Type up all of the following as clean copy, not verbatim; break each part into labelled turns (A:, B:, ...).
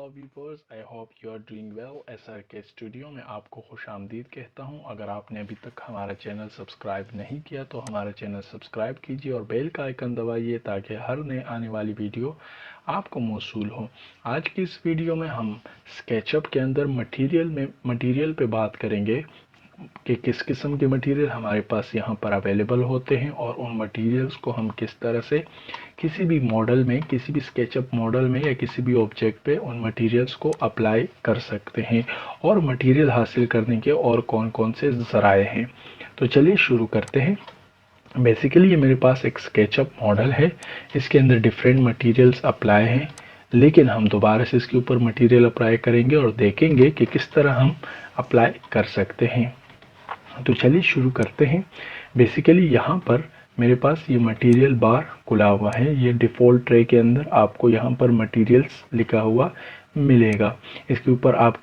A: Hello viewers, I hope you are doing well. SR के studio में आपको खुशामदीद कहता हूं। अगर आपने अभी तक हमारा चैनल सब्सक्राइब नहीं किया तो हमारा चैनल सब्सक्राइब कीजिए और बेल का आइकन दबाइए ताकि हर नए आने वाली वीडियो आपको मौसूल हो। आज की इस वीडियो में हम स्केचअप के अंदर मटीरियल पे बात करेंगे कि किस किस्म के मटेरियल हमारे पास यहाँ पर अवेलेबल होते हैं और उन मटेरियल्स को हम किस तरह से किसी भी मॉडल में, किसी भी स्केचअप मॉडल में या किसी भी ऑब्जेक्ट पे उन मटेरियल्स को अप्लाई कर सकते हैं और मटेरियल हासिल करने के और कौन कौन से ज़राए हैं। तो चलिए शुरू करते हैं। बेसिकली ये मेरे पास एक स्केचअप मॉडल है, इसके अंदर डिफरेंट मटेरियल्स अप्लाई हैं, लेकिन हम दोबारा से इसके ऊपर मटेरियल अप्लाई करेंगे और देखेंगे कि किस तरह हम अप्लाई कर सकते हैं। तो चलिए शुरू करते हैं। बेसिकली यहाँ पर मेरे पास ये मटेरियल बार खुला हुआ है। ये डिफ़ॉल्ट ट्रे के अंदर आपको यहाँ पर मटेरियल्स लिखा हुआ मिलेगा। इसके ऊपर आप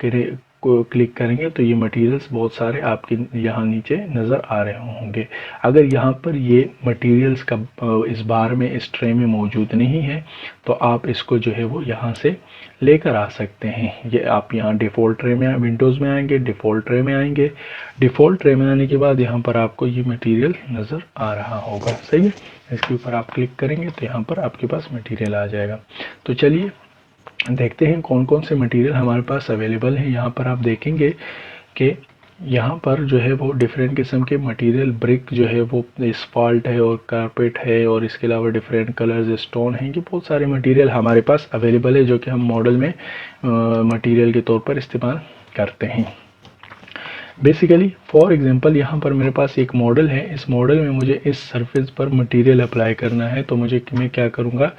A: को क्लिक करेंगे तो ये मटेरियल्स बहुत सारे आपके यहाँ नीचे नज़र आ रहे होंगे। अगर यहाँ पर ये मटेरियल्स का इस बार में, इस ट्रे में मौजूद नहीं है तो आप इसको जो है वो यहाँ से लेकर आ सकते हैं। ये आप यहाँ डिफ़ॉल्ट ट्रे में, विंडोज़ में आएंगे, डिफ़ॉल्ट ट्रे में आएंगे। डिफ़ॉल्ट ट्रे में आने के बाद यहाँ पर आपको ये मटेरियल नज़र आ रहा होगा, सही है। इसके ऊपर आप क्लिक करेंगे तो यहाँ पर आपके पास मटेरियल आ जाएगा। तो चलिए देखते हैं कौन कौन से मटेरियल हमारे पास अवेलेबल है। यहाँ पर आप देखेंगे कि यहाँ पर जो है वो डिफरेंट किस्म के मटेरियल, ब्रिक जो है वो एस्फाल्ट है और कारपेट है और इसके अलावा डिफरेंट कलर्स स्टोन हैं। ये बहुत सारे मटेरियल हमारे पास अवेलेबल है जो कि हम मॉडल में मटेरियल के तौर पर इस्तेमाल करते हैं। बेसिकली फॉर एग्जांपल यहाँ पर मेरे पास एक मॉडल है। इस मॉडल में मुझे इस सरफेस पर मटेरियल अप्लाई करना है, तो मैं क्या करूँगा,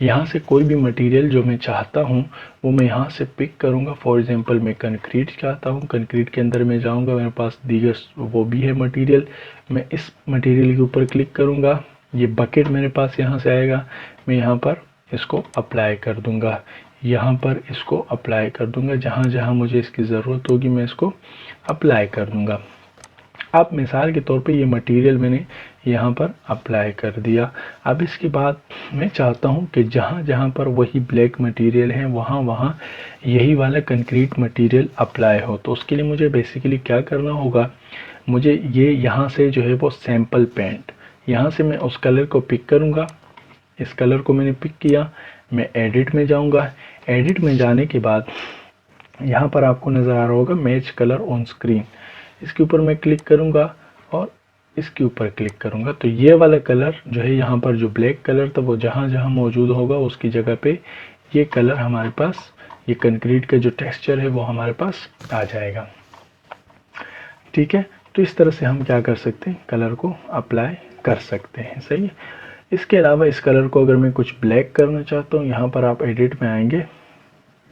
A: यहाँ से कोई भी मटेरियल जो मैं चाहता हूँ वो मैं यहाँ से पिक करूँगा। फॉर एग्जांपल मैं कंक्रीट चाहता हूँ, कंक्रीट के अंदर मैं जाऊँगा, मेरे पास दीगर वो भी है मटेरियल। मैं इस मटेरियल के ऊपर क्लिक करूँगा, ये बकेट मेरे पास यहाँ से आएगा। मैं यहाँ पर इसको अप्लाई कर दूँगा, यहाँ पर इसको अप्लाई कर दूँगा। जहाँ जहाँ मुझे इसकी ज़रूरत होगी मैं इसको अप्लाई कर दूँगा। अब मिसाल के तौर पे ये मटेरियल मैंने यहाँ पर अप्लाई कर दिया। अब इसके बाद मैं चाहता हूँ कि जहाँ जहाँ पर वही ब्लैक मटेरियल है वहाँ वहाँ यही वाला कंक्रीट मटेरियल अप्लाई हो। तो उसके लिए मुझे बेसिकली क्या करना होगा, मुझे ये यहाँ से जो है वो सैम्पल पेंट, यहाँ से मैं उस कलर को पिक करूँगा। इस कलर को मैंने पिक किया, मैं एडिट में जाऊँगा। एडिट में जाने के बाद यहाँ पर आपको नज़र आ रहा होगा मैच कलर ऑन स्क्रीन, इसके ऊपर मैं क्लिक करूँगा और इसके ऊपर क्लिक करूँगा। तो ये वाला कलर जो है, यहाँ पर जो ब्लैक कलर था वो जहाँ जहाँ मौजूद होगा उसकी जगह पे ये कलर हमारे पास, ये कंक्रीट का जो टेक्सचर है वो हमारे पास आ जाएगा। ठीक है, तो इस तरह से हम क्या कर सकते हैं, कलर को अप्लाई कर सकते हैं, सही है। इसके अलावा इस कलर को अगर मैं कुछ ब्लैक करना चाहता हूँ, यहाँ पर आप एडिट में आएंगे,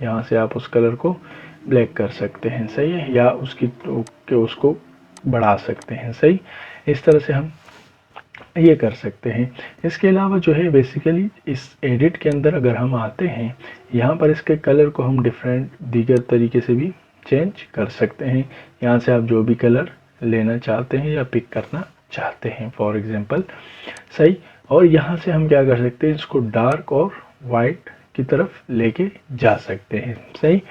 A: यहाँ से आप उस कलर को ब्लैक कर सकते हैं, सही है, या उसको बढ़ा सकते हैं, सही। इस तरह से हम ये कर सकते हैं। इसके अलावा जो है बेसिकली इस एडिट के अंदर अगर हम आते हैं, यहाँ पर इसके कलर को हम डिफरेंट दीगर तरीके से भी चेंज कर सकते हैं। यहाँ से आप जो भी कलर लेना चाहते हैं या पिक करना चाहते हैं, फॉर एग्जांपल, सही। और यहाँ से हम क्या कर सकते हैं, इसको डार्क और वाइट की तरफ लेके जा सकते हैं, सही।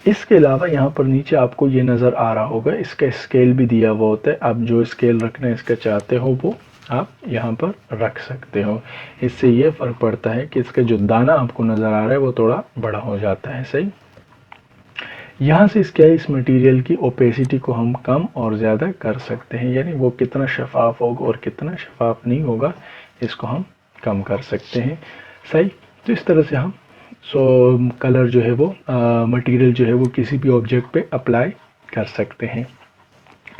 A: इसके अलावा यहाँ पर नीचे आपको ये नज़र आ रहा होगा, इसका स्केल भी दिया हुआ होता है। आप जो स्केल रखना है इसका चाहते हो वो आप यहाँ पर रख सकते हो। इससे ये फ़र्क पड़ता है कि इसका जो दाना आपको नज़र आ रहा है वो थोड़ा बड़ा हो जाता है, सही। यहाँ से इस मटेरियल की ओपेसिटी को हम कम और ज़्यादा कर सकते हैं, यानी वो कितना शफाफ होगा और कितना शफाफ नहीं होगा इसको हम कम कर सकते हैं, सही। तो इस तरह से हम कलर जो है वो मटेरियल जो है वो किसी भी ऑब्जेक्ट पे अप्लाई कर सकते हैं।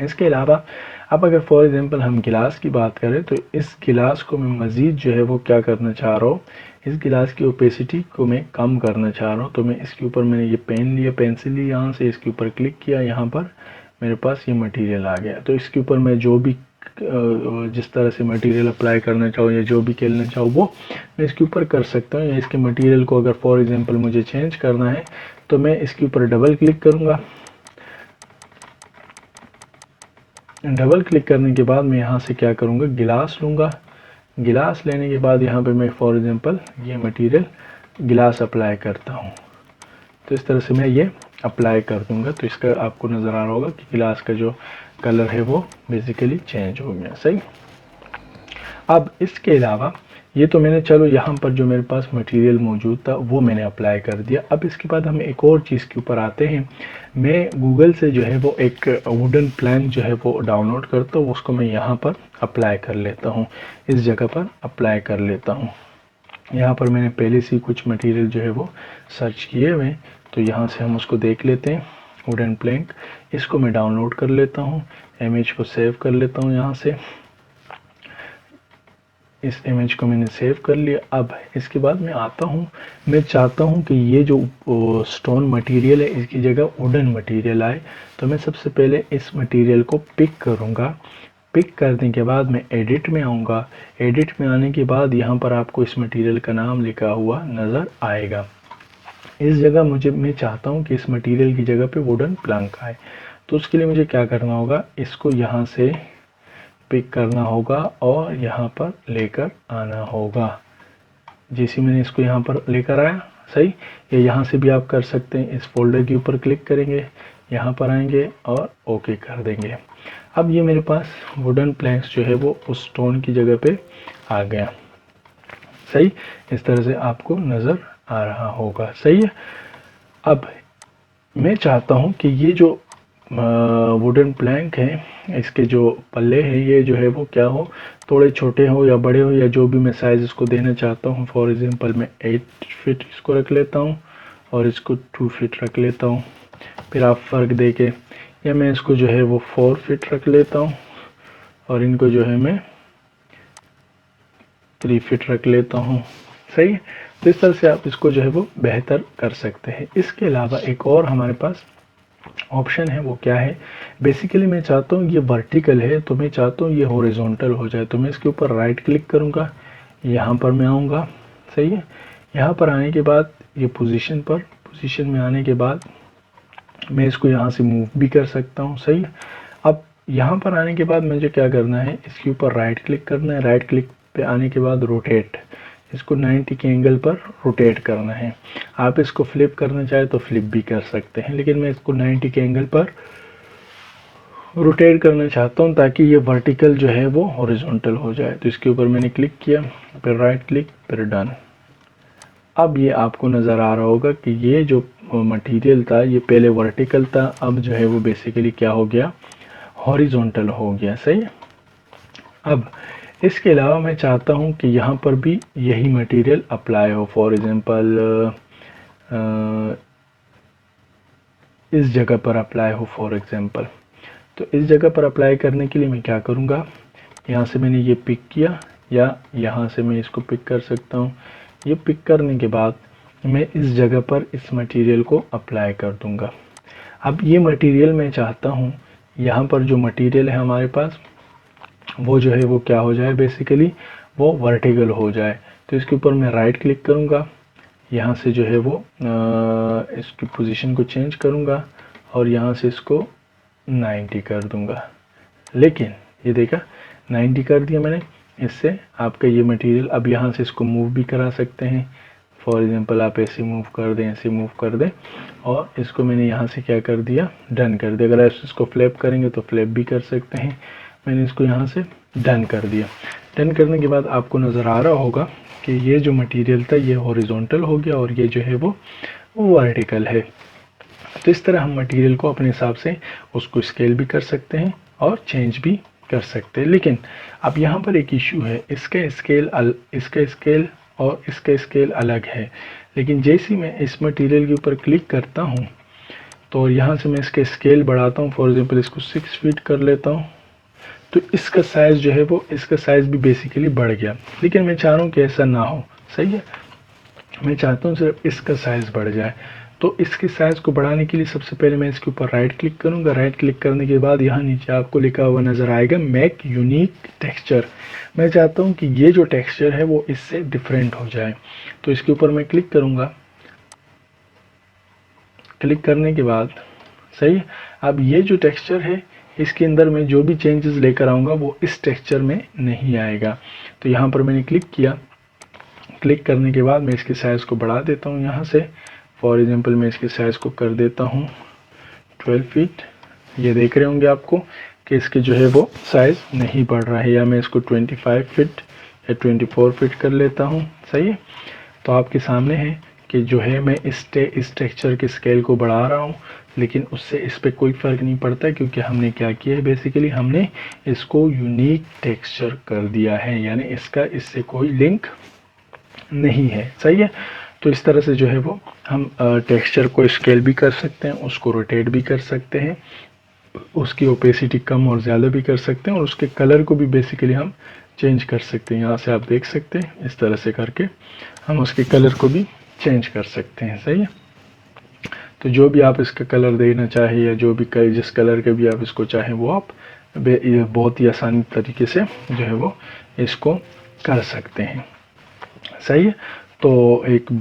A: इसके अलावा अब अगर फॉर एग्जांपल हम गिलास की बात करें तो इस गिलास को मैं मज़ीद जो है वो क्या करना चाह रहा हूँ, इस गिलास की ओपेसिटी को मैं कम करना चाह रहा हूँ। तो मैं इसके ऊपर मैंने ये पेन लिया, पेंसिल ली, यहाँ से इसके ऊपर क्लिक किया, यहाँ पर मेरे पास ये मटेरियल आ गया। तो इसके ऊपर मैं जो भी जिस तरह से मटेरियल अप्लाई करना चाहूँ या जो भी खेलना चाहूँ वो मैं इसके ऊपर कर सकता हूँ। या इसके मटेरियल को अगर फॉर एग्जांपल मुझे चेंज करना है तो मैं इसके ऊपर डबल क्लिक करूँगा। डबल क्लिक करने के बाद मैं यहाँ से क्या करूँगा, गिलास लूँगा। गिलास लेने के बाद यहाँ पे मैं फॉर एग्जांपल ये मटेरियल गिलास अप्लाई करता हूँ। तो इस तरह से मैं ये अप्लाई कर दूंगा। तो इसका आपको नज़र आ रहा होगा कि गिलास का जो कलर है वो बेसिकली चेंज हो गया। सही। अब इसके अलावा ये तो मैंने, चलो यहाँ पर जो मेरे पास मटेरियल मौजूद था वो मैंने अप्लाई कर दिया। अब इसके बाद हम एक और चीज़ के ऊपर आते हैं। मैं गूगल से जो है वो एक वुडन प्लैंक जो है वो डाउनलोड करता हूँ, उसको मैं यहाँ पर अप्लाई कर लेता हूँ, इस जगह पर अप्लाई कर लेता हूँ। यहाँ पर मैंने पहले से कुछ मटेरियल जो है वो सर्च किए हुए, तो यहाँ से हम उसको देख लेते हैं। वुडन प्लैंक, इसको मैं डाउनलोड कर लेता हूँ, इमेज को सेव कर लेता हूँ। यहाँ से इस इमेज को मैंने सेव कर लिया। अब इसके बाद मैं आता हूँ, मैं चाहता हूँ कि ये जो स्टोन मटेरियल है इसकी जगह वुडन मटेरियल आए। तो मैं सबसे पहले इस मटेरियल को पिक करूँगा। पिक करने के बाद मैं एडिट में आऊँगा। एडिट में आने के बाद यहाँ पर आपको इस मटेरियल का नाम लिखा हुआ नज़र आएगा। इस जगह मैं चाहता हूँ कि इस मटेरियल की जगह पे वुडन प्लैंक आए। तो उसके लिए मुझे क्या करना होगा, इसको यहाँ से पिक करना होगा और यहाँ पर लेकर आना होगा। जैसे मैंने इसको यहाँ पर लेकर आया, सही। ये यहाँ से भी आप कर सकते हैं। इस फोल्डर के ऊपर क्लिक करेंगे, यहाँ पर आएंगे और ओके कर देंगे। अब ये मेरे पास वुडन प्लैंक्स जो है वो उस स्टोन की जगह पे आ गया। सही, इस तरह से आपको नज़र आ रहा होगा। सही है। अब मैं चाहता हूँ कि ये जो वुडन प्लैंक है, इसके जो पल्ले हैं ये जो है वो क्या हो, थोड़े छोटे हो या बड़े हो, या जो भी मैं साइज़ इसको देना चाहता हूँ। फॉर एग्जांपल मैं 8 फीट इसको रख लेता हूँ और इसको 2 फीट रख लेता हूँ। फिर आप फ़र्क दे के, या मैं इसको जो है वो 4 फीट रख लेता हूँ और इनको जो है मैं 3 फीट रख लेता हूँ। सही है। तो इस तरह से आप इसको जो है वो बेहतर कर सकते हैं। इसके अलावा एक और हमारे पास ऑप्शन है, वो क्या है, बेसिकली मैं चाहता हूँ ये वर्टिकल है तो मैं चाहता हूँ ये हॉरिजॉन्टल हो जाए। तो मैं इसके ऊपर राइट क्लिक करूँगा, यहाँ पर मैं आऊँगा। सही है। यहाँ पर आने के बाद ये पोजीशन में आने के बाद मैं इसको यहाँ से मूव भी कर सकता हूँ। सही है। अब यहाँ पर आने के बाद मुझे क्या करना है, इसके ऊपर राइट क्लिक करना है। राइट क्लिक पे आने के बाद रोटेट, इसको 90 के एंगल पर रोटेट करना है। आप इसको फ्लिप करना चाहे तो फ्लिप भी कर सकते हैं, लेकिन मैं इसको 90 के एंगल पर रोटेट करना चाहता हूं ताकि ये वर्टिकल जो है वो हॉरिजॉन्टल हो जाए। तो इसके ऊपर मैंने क्लिक किया, फिर राइट क्लिक, फिर डन। अब ये आपको नज़र आ रहा होगा कि ये जो मटेरियल था ये पहले वर्टिकल था, अब जो है वो बेसिकली क्या हो गया, हॉरिजॉन्टल हो गया। सही। अब इसके अलावा मैं चाहता हूँ कि यहाँ पर भी यही मटेरियल अप्लाई हो। फॉर एग्जांपल इस जगह पर अप्लाई हो फॉर एग्जांपल। तो इस जगह पर अप्लाई करने के लिए मैं क्या करूँगा, यहाँ से मैंने ये पिक किया या यहाँ से मैं इसको पिक कर सकता हूँ। ये पिक करने के बाद मैं इस जगह पर इस मटेरियल को अप्लाई कर दूँगा। अब ये मटेरियल मैं चाहता हूँ यहाँ पर जो मटेरियल है हमारे पास वो जो है वो क्या हो जाए, बेसिकली वो वर्टिकल हो जाए। तो इसके ऊपर मैं राइट क्लिक करूँगा, यहाँ से जो है वो इसकी पोजीशन को चेंज करूँगा और यहाँ से इसको 90 कर दूँगा। लेकिन ये देखा 90 कर दिया मैंने। इससे आपका ये मटेरियल, अब यहाँ से इसको मूव भी करा सकते हैं। फॉर एग्जांपल आप ऐसे मूव कर दें, ऐसे मूव कर दें, और इसको मैंने यहाँ से क्या कर दिया, डन कर दिया। अगर आप इसको फ्लिप करेंगे तो फ्लिप भी कर सकते हैं। मैंने इसको यहाँ से डन कर दिया। डन करने के बाद आपको नज़र आ रहा होगा कि ये जो मटेरियल था ये हॉरिजॉन्टल हो गया और ये जो है वो वर्टिकल है। तो इस तरह हम मटेरियल को अपने हिसाब से उसको स्केल भी कर सकते हैं और चेंज भी कर सकते हैं। लेकिन अब यहाँ पर एक इशू है, इसका स्केल और इसका स्केल अलग है। लेकिन जैसे मैं इस मटेरियल के ऊपर क्लिक करता हूँ तो यहाँ से मैं इसका स्केल बढ़ाता हूँ। फॉर एग्जांपल इसको 6 फीट कर लेता हूँ, तो इसका साइज़ जो है वो, इसका साइज़ भी बेसिकली बढ़ गया। लेकिन मैं चाह रहा हूँ कि ऐसा ना हो। सही है। मैं चाहता हूँ सिर्फ इसका साइज़ बढ़ जाए। तो इसके साइज़ को बढ़ाने के लिए सबसे पहले मैं इसके ऊपर राइट क्लिक करूँगा। राइट क्लिक करने के बाद यहाँ नीचे आपको लिखा हुआ नज़र आएगा मेक यूनिक टेक्सचर। मैं चाहता हूँ कि ये जो टेक्सचर है वो इससे डिफरेंट हो जाए। तो इसके ऊपर मैं क्लिक करूँगा। क्लिक करने के बाद सही, अब ये जो टेक्सचर है इसके अंदर मैं जो भी चेंजेस लेकर आऊँगा वो इस टेक्सचर में नहीं आएगा। तो यहाँ पर मैंने क्लिक किया। क्लिक करने के बाद मैं इसके साइज़ को बढ़ा देता हूँ यहाँ से। फॉर एग्जांपल मैं इसके साइज़ को कर देता हूँ 12 फीट। ये देख रहे होंगे आपको कि इसके जो है वो साइज़ नहीं बढ़ रहा है, या मैं इसको 25 फीट या 24 फीट कर लेता हूँ। सही है, तो आपके सामने है कि जो है मैं इस टेक्सचर के स्केल को बढ़ा रहा हूँ, लेकिन उससे इस पर कोई फ़र्क नहीं पड़ता, क्योंकि हमने क्या किया है, बेसिकली हमने इसको यूनिक टेक्सचर कर दिया है, यानी इसका इससे कोई लिंक नहीं है। सही है, तो इस तरह से जो है वो हम टेक्सचर को स्केल भी कर सकते हैं, उसको रोटेट भी कर सकते हैं, उसकी ओपेसिटी कम और ज़्यादा भी कर सकते हैं, और उसके कलर को भी बेसिकली हम चेंज कर सकते हैं। यहाँ से आप देख सकते हैं इस तरह से करके हम उसके कलर को भी चेंज कर सकते हैं। सही है, तो जो भी आप इसका कलर देना चाहें, या जो भी जिस कलर के भी आप इसको चाहें, वो आप बहुत ही आसानी तरीके से जो है वो इसको कर सकते हैं। सही है, तो एक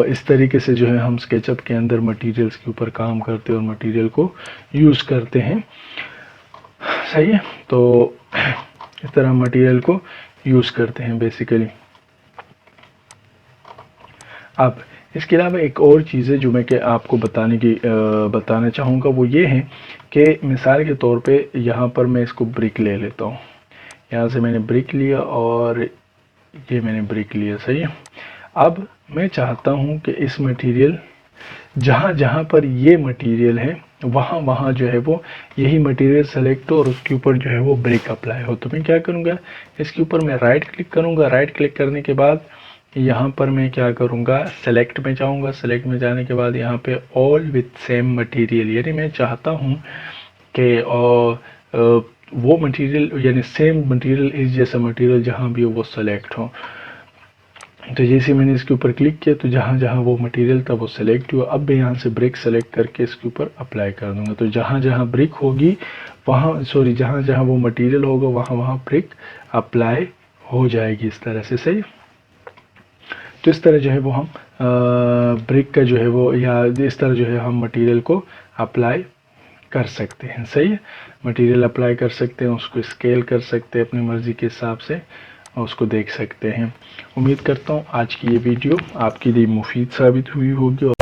A: इस तरीके से जो है हम स्केचअप के अंदर मटेरियल्स के ऊपर काम करते हैं और मटेरियल को यूज़ करते हैं। सही है, तो इस तरह मटेरियल को यूज़ करते हैं बेसिकली। अब इसके अलावा एक और चीज़ है जो मैं कि आपको बताना चाहूँगा, वो ये है कि मिसाल के तौर पे यहाँ पर मैं इसको ब्रिक ले लेता हूँ। यहाँ से मैंने ब्रिक लिया और ये मैंने ब्रिक लिया। सही है, अब मैं चाहता हूँ कि इस मटेरियल जहाँ जहाँ पर ये मटेरियल है वहाँ वहाँ जो है वो यही मटेरियल सेलेक्ट हो और उसके ऊपर जो है वो ब्रिक अप्लाई हो। तो मैं क्या करूँगा, इसके ऊपर मैं राइट क्लिक करूँगा। राइट क्लिक करने के बाद यहाँ पर मैं क्या करूँगा, सेलेक्ट में जाऊँगा। सेलेक्ट में जाने के बाद यहाँ पे ऑल विथ सेम मटेरियल, यानी मैं चाहता हूँ कि वो मटेरियल यानी सेम मटेरियल इस जैसा मटेरियल जहाँ भी हो वो सेलेक्ट हो। तो जैसे मैंने इसके ऊपर क्लिक किया तो जहाँ जहाँ वो मटेरियल था वो सेलेक्ट हुआ। अब मैं यहाँ से ब्रिक सेलेक्ट करके इसके ऊपर अप्लाई कर दूंगा। तो जहाँ जहाँ ब्रिक होगी वहाँ जहाँ जहाँ वो मटेरियल होगा वहाँ वहाँ ब्रिक अप्लाई हो जाएगी इस तरह से। सही, तो इस तरह जो है वो हम ब्रिक का जो है वो, या इस तरह जो है हम मटेरियल को अप्लाई कर सकते हैं। सही है, मटेरियल अप्लाई कर सकते हैं, उसको स्केल कर सकते हैं अपनी मर्ज़ी के हिसाब से, और उसको देख सकते हैं। उम्मीद करता हूँ आज की ये वीडियो आपके लिए मुफीद साबित हुई होगी।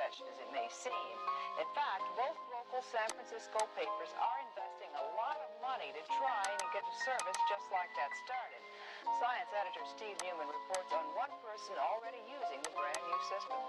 B: far-fetched as it may seem. In fact, both local San Francisco papers are investing a lot of money to try and get a service just like that started. Science editor Steve Newman reports on one person already using the brand new system.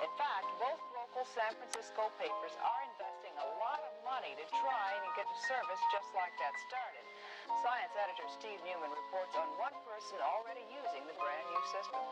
B: In fact, both local San Francisco papers are investing a lot of money to try and get a service just like that started. Science editor Steve Newman reports on one person already using the brand new system.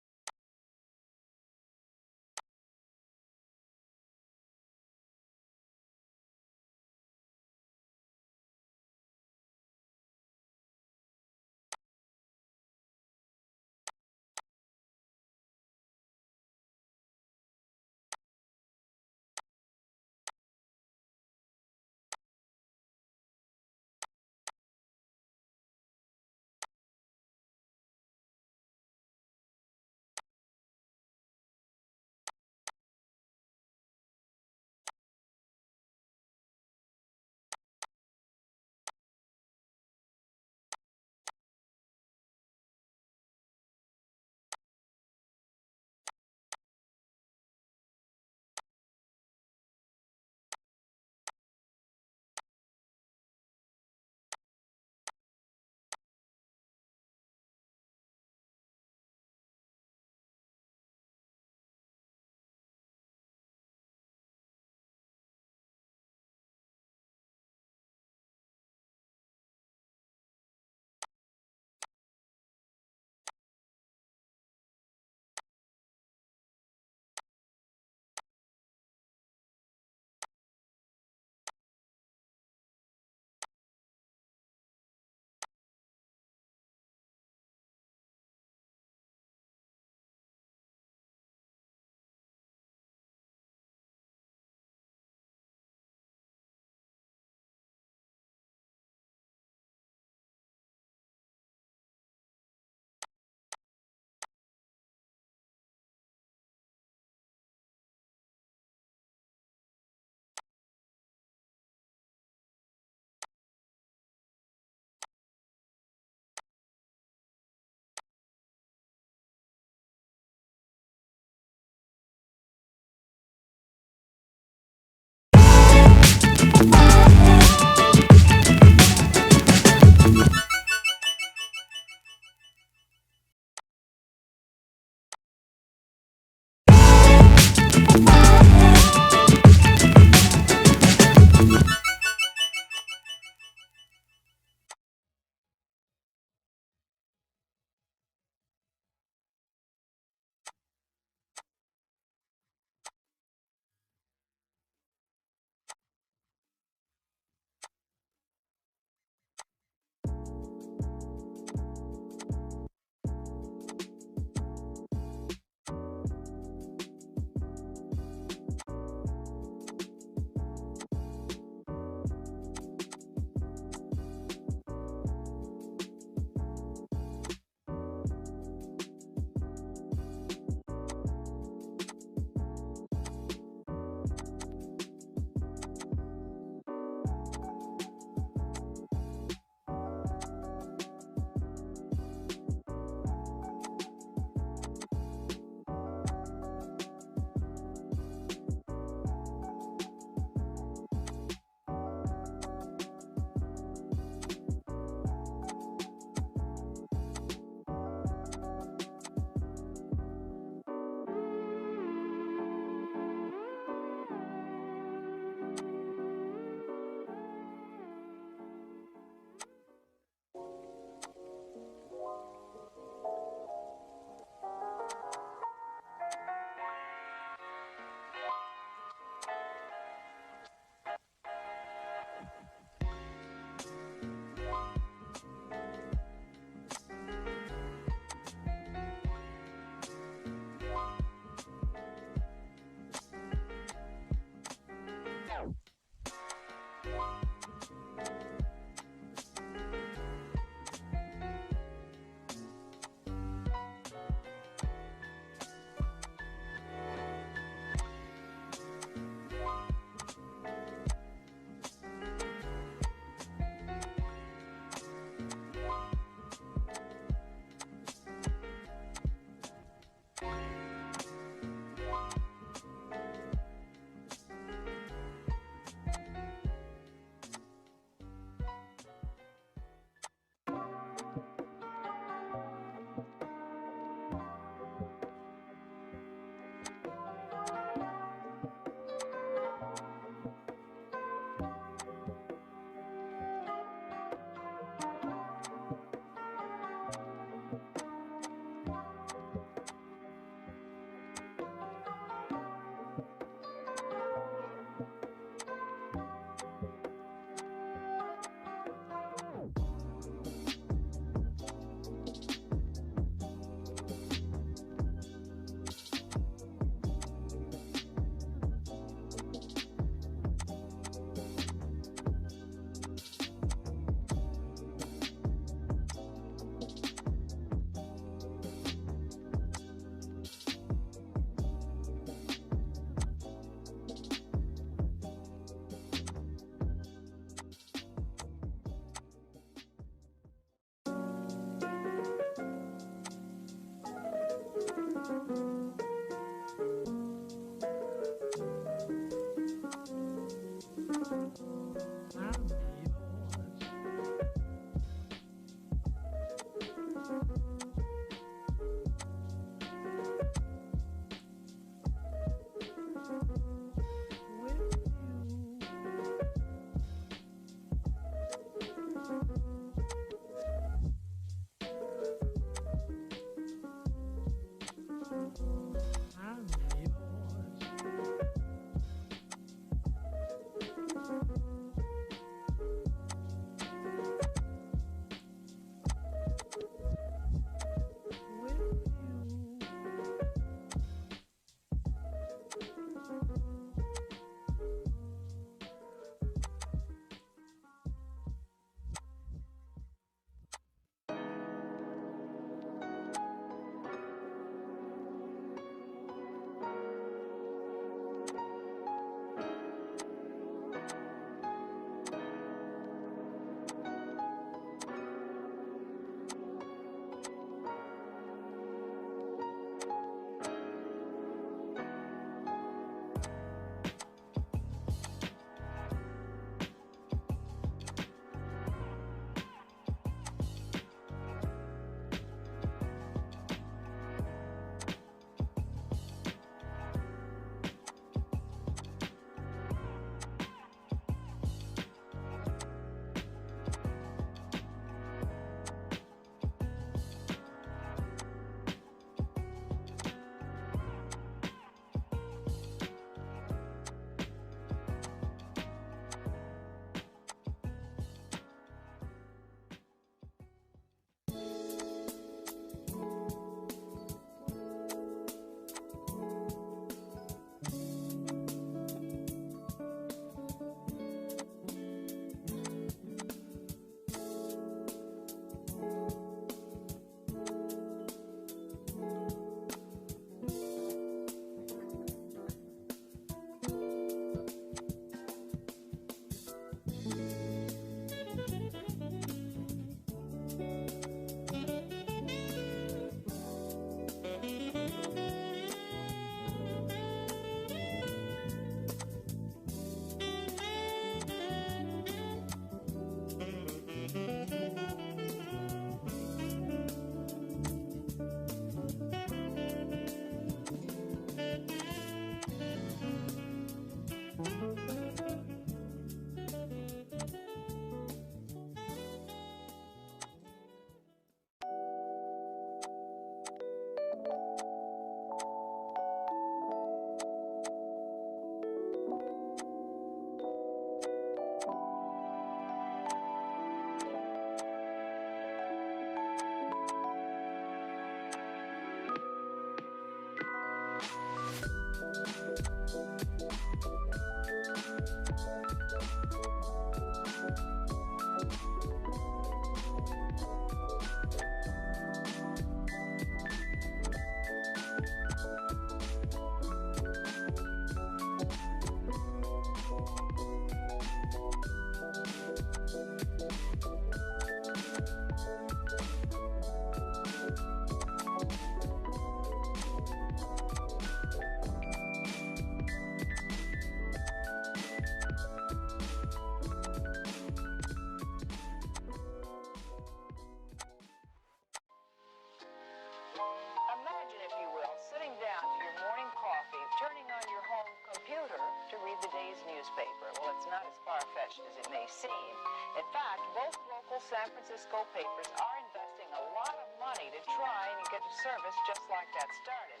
B: as it may seem. In fact, both local San Francisco papers are investing a lot of money to try and get a service just like that started.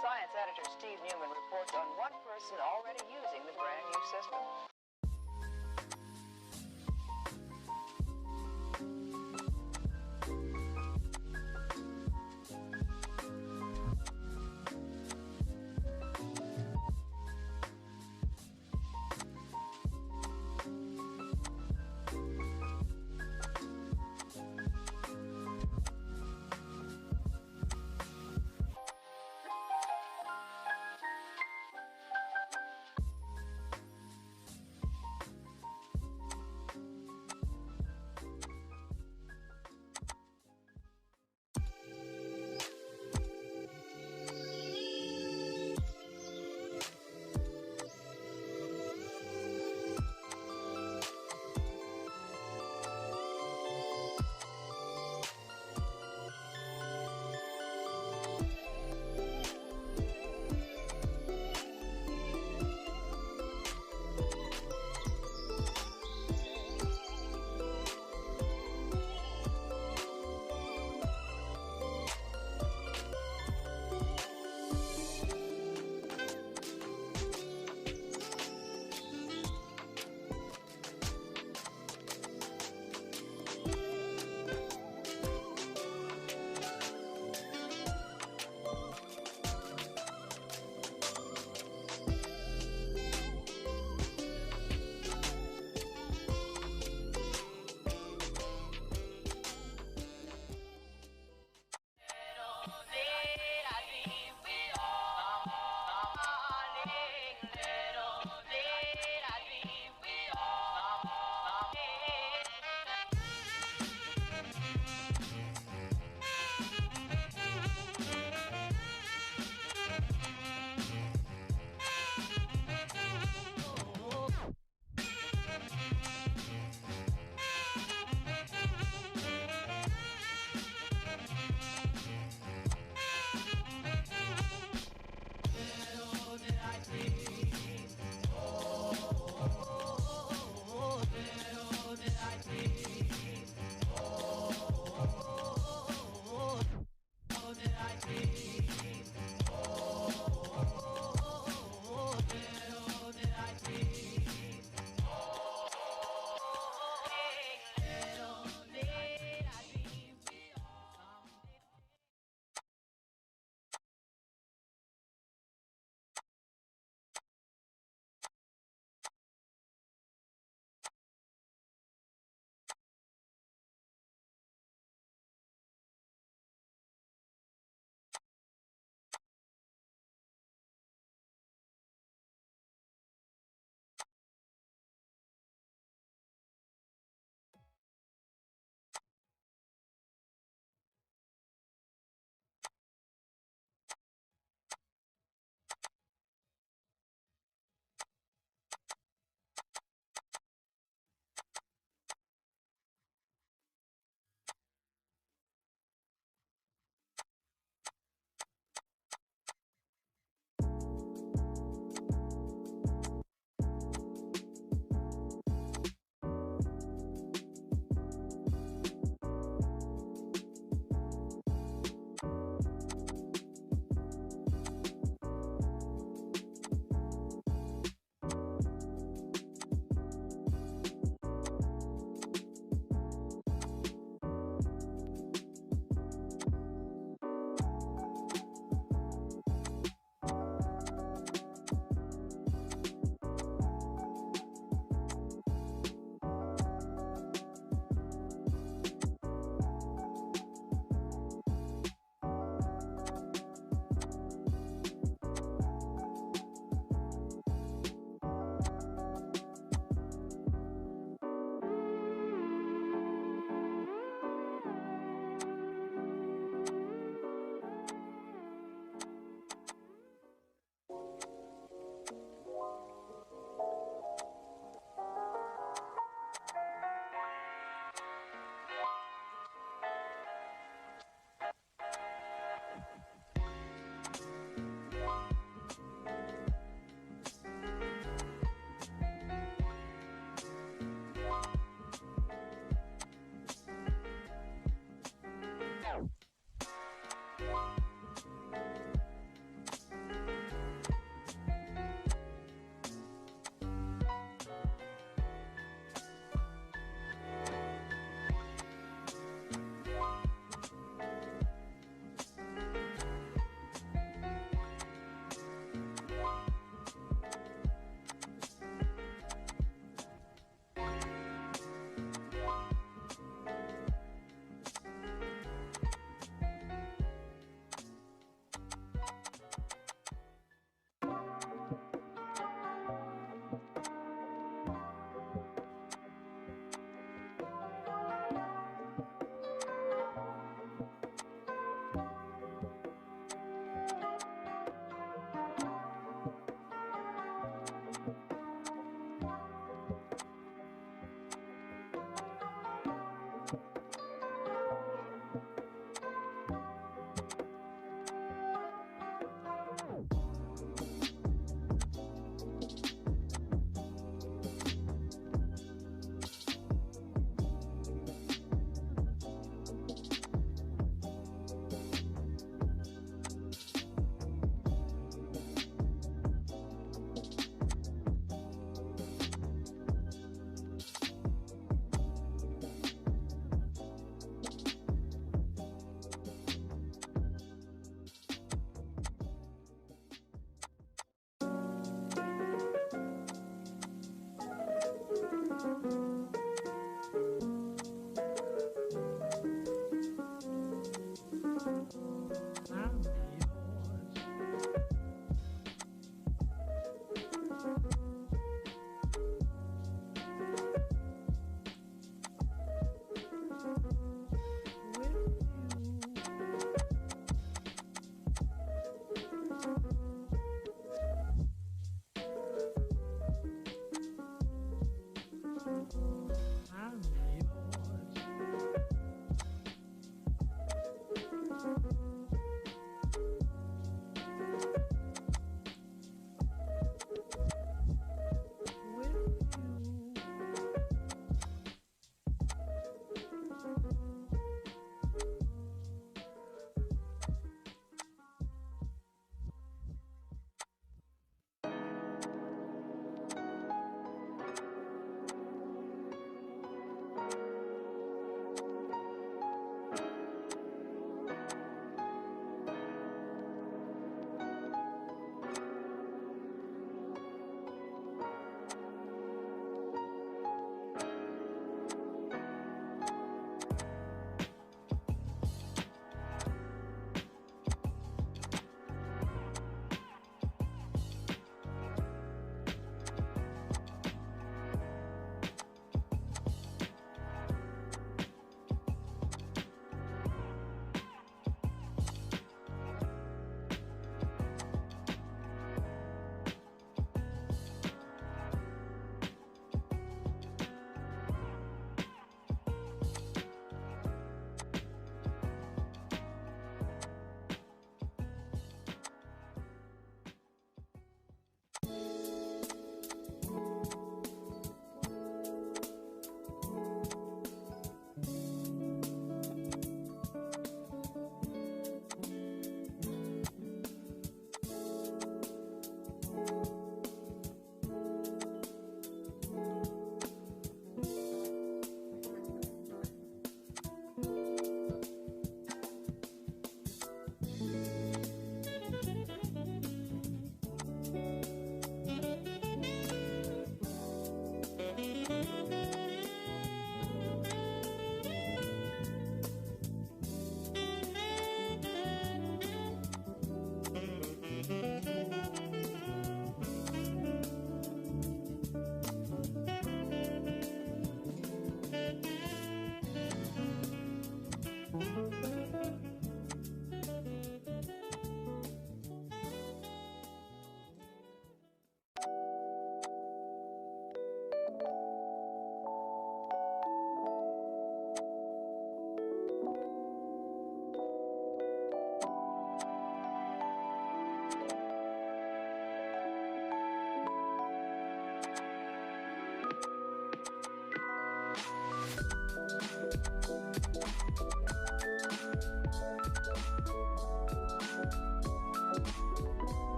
B: Science editor Steve Newman reports on one person already using the brand new system.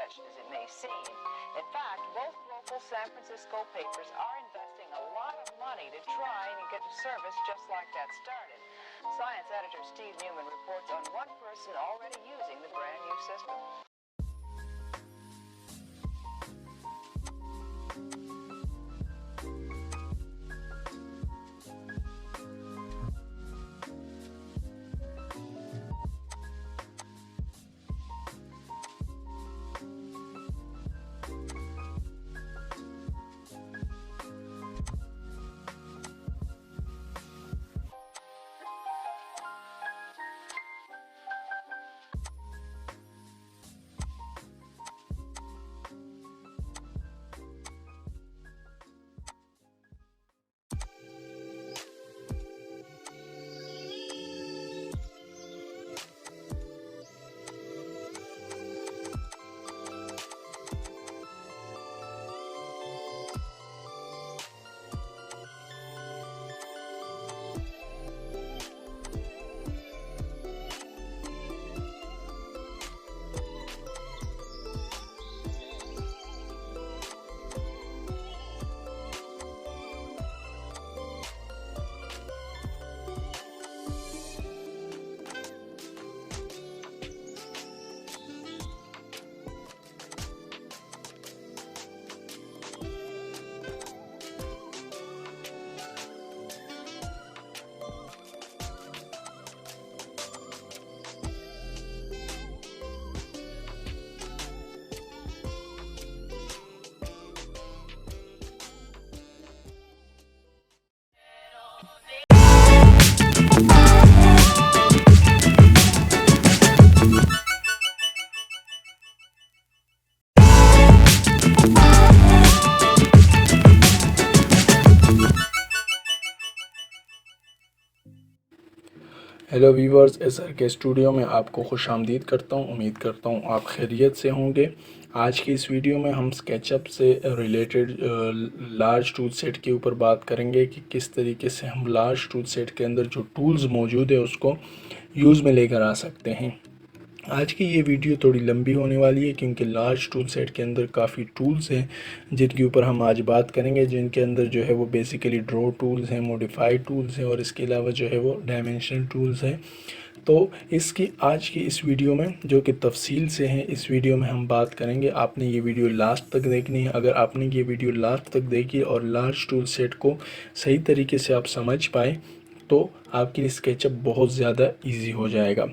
B: far-fetched as it may seem. In fact, both local San Francisco papers are investing a lot of money to try and get a service just like that started. Science editor Steve Newman reports on one person already using the brand new system.
A: Hello viewers, SR के studio में आपको खुशामदीद करता हूं। उम्मीद करता हूं आप खैरियत से होंगे। आज की इस वीडियो में हम स्केचअप से रिलेटेड लार्ज टूल सेट के ऊपर बात करेंगे कि किस तरीके से हम लार्ज टूल सेट के अंदर जो टूल्स मौजूद है उसको यूज़ में लेकर आ सकते हैं। आज की ये वीडियो थोड़ी लंबी होने वाली है क्योंकि लार्ज टूल सेट के अंदर काफ़ी टूल्स हैं जिनके ऊपर हम आज बात करेंगे, जिनके अंदर जो है वो बेसिकली ड्रॉ टूल्स हैं, मॉडिफाइड टूल्स हैं और इसके अलावा जो है वो डायमेंशनल टूल्स हैं। तो इसकी आज की इस वीडियो में जो कि तफसील से हैं, इस वीडियो में हम बात करेंगे। आपने ये वीडियो लास्ट तक देखनी है। अगर आपने ये वीडियो लास्ट तक देखी और लार्ज टूल सेट को सही तरीके से आप समझ पाए तो आपके लिए स्केचअप बहुत ज़्यादा ईजी हो जाएगा।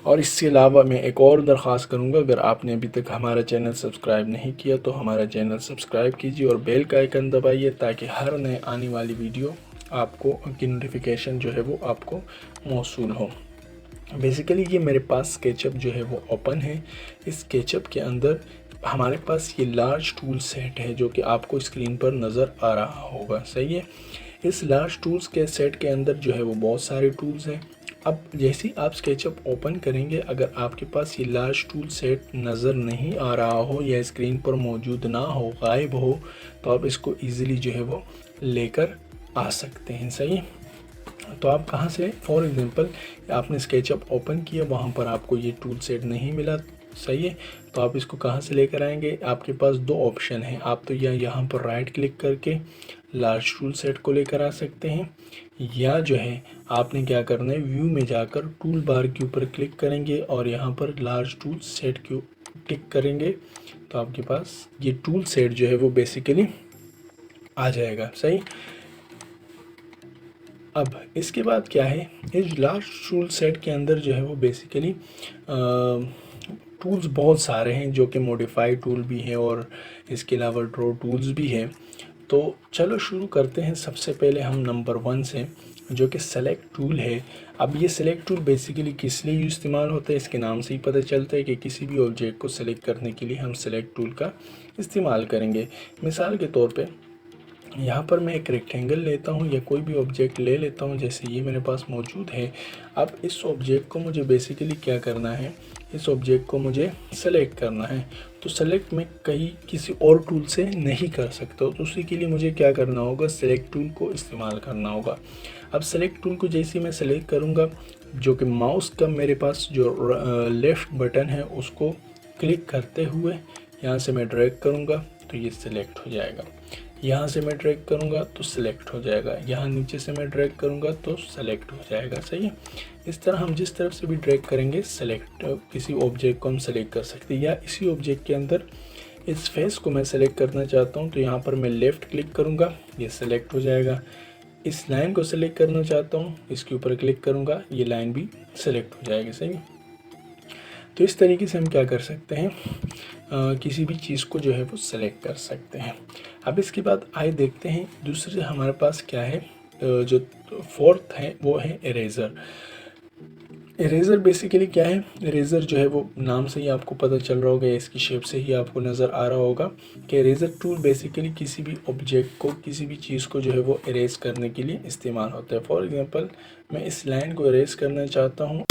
A: और इसके अलावा मैं एक और दरख्वास्त करूंगा, अगर आपने अभी तक हमारा चैनल सब्सक्राइब नहीं किया तो हमारा चैनल सब्सक्राइब कीजिए और बेल का आइकन दबाइए ताकि हर नए आने वाली वीडियो आपको की नोटिफिकेशन जो है वो आपको मौसूल हो। बेसिकली ये मेरे पास स्केचअप जो है वो ओपन है। इस स्केचअप के अंदर हमारे पास ये लार्ज टूल सेट है जो कि आपको स्क्रीन पर नज़र आ रहा होगा। सही है। इस लार्ज टूल्स के सेट के अंदर जो है वो बहुत सारे टूल्स हैं। अब जैसे ही आप स्केचअप ओपन करेंगे, अगर आपके पास ये लार्ज टूल सेट नज़र नहीं आ रहा हो या स्क्रीन पर मौजूद ना हो, गायब हो, तो आप इसको इजीली जो है वो लेकर आ सकते हैं। सही। तो आप कहाँ से, फॉर एग्जांपल आपने स्केचअप ओपन किया, वहाँ पर आपको ये टूल सेट नहीं मिला। सही है। तो आप इसको कहाँ से लेकर आएंगे? आपके पास दो ऑप्शन हैं। आप तो यहाँ पर राइट क्लिक करके लार्ज टूल सेट को लेकर आ सकते हैं, या जो है आपने क्या करना है, व्यू में जाकर टूल बार के ऊपर क्लिक करेंगे और यहाँ पर लार्ज टूल सेट को टिक करेंगे तो आपके पास ये टूल सेट जो है वो बेसिकली आ जाएगा। सही। अब इसके बाद क्या है, इस लार्ज टूल सेट के अंदर जो है वो बेसिकली टूल्स बहुत सारे हैं जो कि मॉडिफाइड टूल भी हैं और इसके अलावा ड्रॉ टूल्स भी हैं। तो चलो शुरू करते हैं। सबसे पहले हम नंबर 1 से, जो कि सेलेक्ट टूल है। अब ये सेलेक्ट टूल बेसिकली किस लिए इस्तेमाल होता है, इसके नाम से ही पता चलता है कि किसी भी ऑब्जेक्ट को सेलेक्ट करने के लिए हम सेलेक्ट टूल का इस्तेमाल करेंगे। मिसाल के तौर पे यहाँ पर मैं एक रेक्टेंगल लेता हूँ या कोई भी ऑब्जेक्ट ले लेता हूँ, जैसे ये मेरे पास मौजूद है। अब इस ऑब्जेक्ट को मुझे बेसिकली क्या करना है, इस ऑब्जेक्ट को मुझे सेलेक्ट करना है। तो सेलेक्ट में किसी और टूल से नहीं कर सकता, तो उसी के लिए मुझे क्या करना होगा, सेलेक्ट टूल को इस्तेमाल करना होगा। अब सेलेक्ट टूल को जैसे मैं सेलेक्ट करूँगा, जो कि माउस का मेरे पास जो लेफ़्ट बटन है उसको क्लिक करते हुए यहाँ से मैं ड्रैग करूँगा तो ये सिलेक्ट हो जाएगा, यहाँ से मैं ड्रैग करूँगा तो सिलेक्ट हो जाएगा, यहाँ नीचे से मैं ड्रैग करूँगा तो सेलेक्ट हो जाएगा। सही है। इस तरह हम जिस तरफ से भी ड्रैग करेंगे सेलेक्ट किसी ऑब्जेक्ट को हम सेलेक्ट कर सकते हैं। या इसी ऑब्जेक्ट के अंदर इस फेस को मैं सेलेक्ट करना चाहता हूँ तो यहाँ पर मैं लेफ़्ट क्लिक करूँगा, ये सेलेक्ट हो जाएगा। इस लाइन को सेलेक्ट करना चाहता हूँ, इसके ऊपर क्लिक करूँगा, ये लाइन भी सेलेक्ट हो जाएगी। सही है। तो इस तरीके से हम क्या कर सकते हैं, किसी भी चीज़ को जो है वो सेलेक्ट कर सकते हैं। अब इसके बाद आइए देखते हैं दूसरे हमारे पास क्या है, जो फोर्थ है वो है इरेज़र। इरेज़र बेसिकली क्या है, इरेज़र जो है वो नाम से ही आपको पता चल रहा होगा, इसकी शेप से ही आपको नज़र आ रहा होगा कि इरेज़र टूल बेसिकली किसी भी ऑब्जेक्ट को, किसी भी चीज़ को जो है वो इरेज़ करने के लिए इस्तेमाल होता है। फॉर एग्जांपल मैं इस लाइन को इरेज़ करना चाहता हूँ,